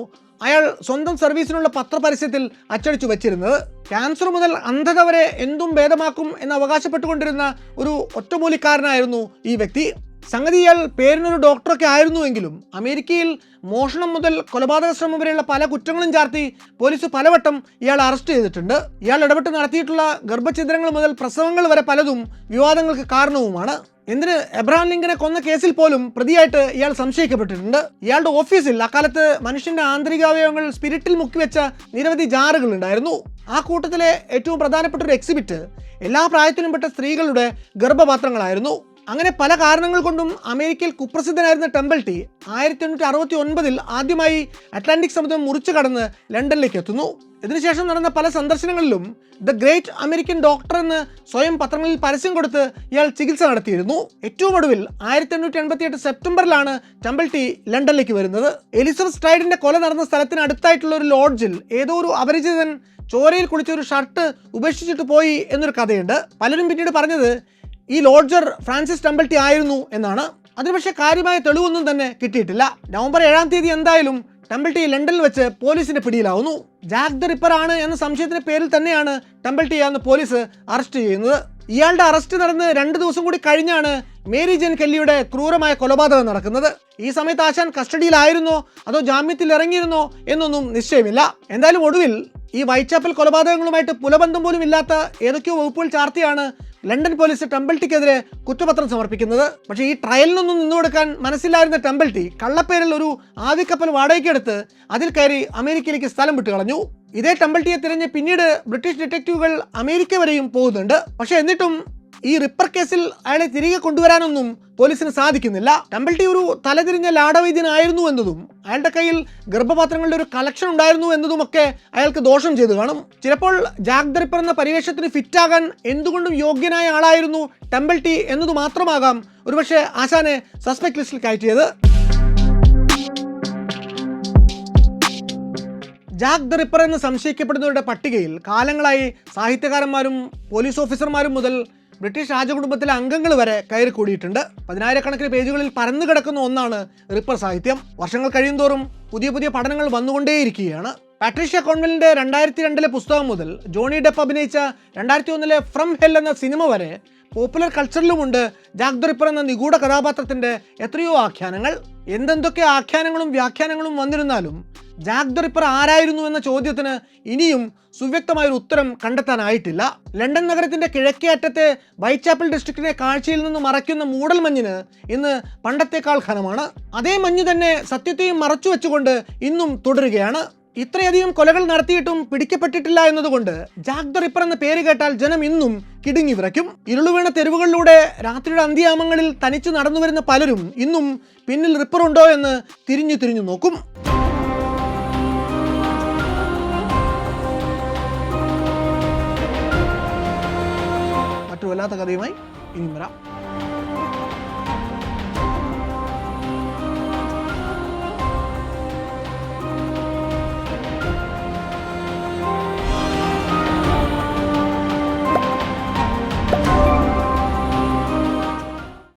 അയാൾ സ്വന്തം സർവീസിനുള്ള പത്രപരസ്യത്തിൽ അച്ചടിച്ചു വച്ചിരുന്നത്. ക്യാൻസർ മുതൽ അന്ധത വരെ എന്തും ഭേദമാക്കും എന്ന് അവകാശപ്പെട്ടുകൊണ്ടിരുന്ന ഒരു ഒറ്റമൂലിക്കാരനായിരുന്നു ഈ വ്യക്തി. സംഗതി ഇയാൾ പേരിനൊരു ഡോക്ടറൊക്കെ ആയിരുന്നുവെങ്കിലും അമേരിക്കയിൽ മോഷണം മുതൽ കൊലപാതക ശ്രമം വരെയുള്ള പല കുറ്റങ്ങളും ചാർത്തി പോലീസ് പലവട്ടം ഇയാൾ അറസ്റ്റ് ചെയ്തിട്ടുണ്ട്. ഇയാൾ ഇടപെട്ട് നടത്തിയിട്ടുള്ള ഗർഭഛിദ്രങ്ങൾ മുതൽ പ്രസവങ്ങൾ വരെ പലതും വിവാദങ്ങൾക്ക് കാരണവുമാണ്. എന്തിന് എബ്രഹാം ലിങ്കനെ കൊന്ന കേസിൽ പോലും പ്രതിയായിട്ട് ഇയാൾ സംശയിക്കപ്പെട്ടിട്ടുണ്ട്. ഇയാളുടെ ഓഫീസിൽ അക്കാലത്ത് മനുഷ്യന്റെ ആന്തരികാവയവങ്ങൾ സ്പിരിറ്റിൽ മുക്കിവെച്ച നിരവധി ജാറുകൾ ഉണ്ടായിരുന്നു. ആ കൂട്ടത്തിലെ ഏറ്റവും പ്രധാനപ്പെട്ട ഒരു എക്സിബിറ്റ് എല്ലാ പ്രായത്തിലും പെട്ട സ്ത്രീകളുടെ ഗർഭപാത്രങ്ങളായിരുന്നു. അങ്ങനെ പല കാരണങ്ങൾ കൊണ്ടും അമേരിക്കയിൽ കുപ്രസിദ്ധനായിരുന്ന ടെമ്പിൾട്ടി 1869 ആദ്യമായി അറ്റ്ലാന്റിക് സമുദ്രം മുറിച്ചു കടന്ന് ലണ്ടനിലേക്ക് എത്തുന്നു. ഇതിനുശേഷം നടന്ന പല സന്ദർശനങ്ങളിലും ദ ഗ്രേറ്റ് അമേരിക്കൻ ഡോക്ടർ എന്ന് സ്വയം പത്രങ്ങളിൽ പരസ്യം കൊടുത്ത് ഇയാൾ ചികിത്സ നടത്തിയിരുന്നു. ഏറ്റവും ഒടുവിൽ 1888 സെപ്റ്റംബറിലാണ് ടെമ്പിൾട്ടി ലണ്ടനിലേക്ക് വരുന്നത്. എലിസബത്ത് സ്ട്രൈഡിന്റെ കൊല നടന്ന സ്ഥലത്തിന് അടുത്തായിട്ടുള്ള ഒരു ലോഡ്ജിൽ ഏതോ ഒരു അപരിചിതൻ ചോരയിൽ കുളിച്ച ഒരു ഷർട്ട് ഉപേക്ഷിച്ചിട്ട് പോയി എന്നൊരു കഥയുണ്ട്. പലരും പിന്നീട് പറഞ്ഞത് ഈ ലോഡ്ജർ ഫ്രാൻസിസ് ടെമ്പിൾട്ടി ആയിരുന്നു എന്നാണ്. അതിന് പക്ഷേ കാര്യമായ തെളിവൊന്നും തന്നെ കിട്ടിയിട്ടില്ല. നവംബർ 7 എന്തായാലും ടെമ്പിൾട്ടി ലണ്ടനിൽ വെച്ച് പോലീസിന്റെ പിടിയിലാവുന്നു. ജാക്ക് ദ റിപ്പർ ആണ് എന്ന സംശയത്തിന്റെ പേരിൽ തന്നെയാണ് ടെമ്പിൾട്ടിയെന്ന് പോലീസ് അറസ്റ്റ് ചെയ്യുന്നത്. ഇയാളുടെ അറസ്റ്റ് നടന്ന് 2 ദിവസം കൂടി കഴിഞ്ഞാണ് മേരി ജെൻ കെല്ലിയുടെ ക്രൂരമായ കൊലപാതകം നടക്കുന്നത്. ഈ സമയത്ത് ആശാൻ കസ്റ്റഡിയിലായിരുന്നോ അതോ ജാമ്യത്തിൽ ഇറങ്ങിയിരുന്നോ എന്നൊന്നും നിശ്ചയമില്ല. എന്തായാലും ഒടുവിൽ ഈ വൈറ്റ്ചാപ്പൽ കൊലപാതകങ്ങളുമായിട്ട് പുലബന്ധം പോലും ഇല്ലാത്ത ഏതൊക്കെയോ വകുപ്പുകൾ ചാർത്തിയാണ് ലണ്ടൻ പോലീസ് ടെമ്പിൾട്ടിക്കെതിരെ കുറ്റപത്രം സമർപ്പിക്കുന്നത്. പക്ഷേ ഈ ട്രയലിനൊന്നും നിന്നുകൊടുക്കാൻ മനസ്സിലായിരുന്ന ടെമ്പിൾട്ടി കള്ളപ്പേരിൽ ഒരു ആവിക്കപ്പൽ വാടകയ്ക്കെടുത്ത് അതിൽ കയറി അമേരിക്കയിലേക്ക് സ്ഥലം വിട്ടു കളഞ്ഞു. ഇതേ ടെമ്പിൾട്ടിയെ തിരഞ്ഞ് പിന്നീട് ബ്രിട്ടീഷ് ഡിറ്റക്റ്റീവുകൾ അമേരിക്ക വരെയും പോകുന്നുണ്ട്. പക്ഷേ എന്നിട്ടും ഈ റിപ്പർ കേസിൽ അയാളെ തിരികെ കൊണ്ടുവരാനൊന്നും പോലീസിന് സാധിക്കുന്നില്ല. ടെമ്പിൾട്ടി ഒരു തലതിരിഞ്ഞ ലാടവൈദ്യനായിരുന്നു എന്നതും അയാളുടെ കയ്യിൽ ഗർഭപാത്രങ്ങളുടെ ഒരു കളക്ഷൻ ഉണ്ടായിരുന്നു എന്നതുമൊക്കെ അയാൾക്ക് ദോഷം ചെയ്തു കാണും. ചിലപ്പോൾ ജാക്ക് ദ റിപ്പർ എന്ന പരിവേഷത്തിന് ഫിറ്റാകാൻ എന്തുകൊണ്ടും യോഗ്യനായ ആളായിരുന്നു ടെമ്പിൾട്ടി എന്നതു മാത്രമാകാം ഒരുപക്ഷെ ആശാനെ സസ്പെക്ട് ലിസ്റ്റിൽ കയറ്റിയത്. ജാക്ക് ദ റിപ്പർ എന്ന് സംശയിക്കപ്പെടുന്നവരുടെ പട്ടികയിൽ കാലങ്ങളായി സാഹിത്യകാരന്മാരും പോലീസ് ഓഫീസർമാരും മുതൽ ബ്രിട്ടീഷ് രാജകുടുംബത്തിലെ അംഗങ്ങൾ വരെ കയറി കൂടിയിട്ടുണ്ട്. 10,000-കണക്കിന് പേജുകളിൽ പരന്നു കിടക്കുന്ന ഒന്നാണ് റിപ്പർ സാഹിത്യം. വർഷങ്ങൾ കഴിയുന്തോറും പുതിയ പുതിയ പഠനങ്ങൾ വന്നുകൊണ്ടേയിരിക്കുകയാണ്. പാട്രീഷ്യ കോൺവെലിന്റെ 2002 പുസ്തകം മുതൽ ജോണി ഡെപ്പ് അഭിനയിച്ച 2001 ഫ്രം ഹെൽ എന്ന സിനിമ വരെ പോപ്പുലർ കൾച്ചറിലുമുണ്ട് ജാക്ക് ദ റിപ്പർ എന്ന നിഗൂഢ കഥാപാത്രത്തിന്റെ എത്രയോ ആഖ്യാനങ്ങൾ. എന്തെന്തൊക്കെ ആഖ്യാനങ്ങളും വ്യാഖ്യാനങ്ങളും വന്നിരുന്നാലും ജാക്ക് ദ റിപ്പർ ആരായിരുന്നു എന്ന ചോദ്യത്തിന് ഇനിയും സുവ്യക്തമായൊരു ഉത്തരം കണ്ടെത്താനായിട്ടില്ല. ലണ്ടൻ നഗരത്തിന്റെ കിഴക്കേ അറ്റത്തെ വൈറ്റ്ചാപ്പൽ ഡിസ്ട്രിക്റ്റിനെ കാഴ്ചയിൽ നിന്ന് മറയ്ക്കുന്ന മൂടൽമഞ്ഞിന് ഇന്ന് പണ്ടത്തേക്കാൾ ഘനമാണ്. അതേ മഞ്ഞ് തന്നെ സത്യത്തെയും മറച്ചു വെച്ചുകൊണ്ട് ഇന്നും തുടരുകയാണ്. ഇത്രയധികം കൊലകൾ നടത്തിയിട്ടും പിടിക്കപ്പെട്ടിട്ടില്ല എന്നതുകൊണ്ട് ജാക്ക് ദ റിപ്പർ എന്ന പേര് കേട്ടാൽ ജനം ഇന്നും കിടുങ്ങി വിറയ്ക്കും. ഇരുളുവീണ തെരുവുകളിലൂടെ രാത്രിയുടെ അന്ത്യയാമങ്ങളിൽ തനിച്ച് നടന്നു വരുന്ന പലരും ഇന്നും പിന്നിൽ റിപ്പർ ഉണ്ടോ എന്ന് തിരിഞ്ഞു തിരിഞ്ഞു നോക്കും. മറ്റു വല്ലാത്ത കഥയുമായി ഇനി വരാം.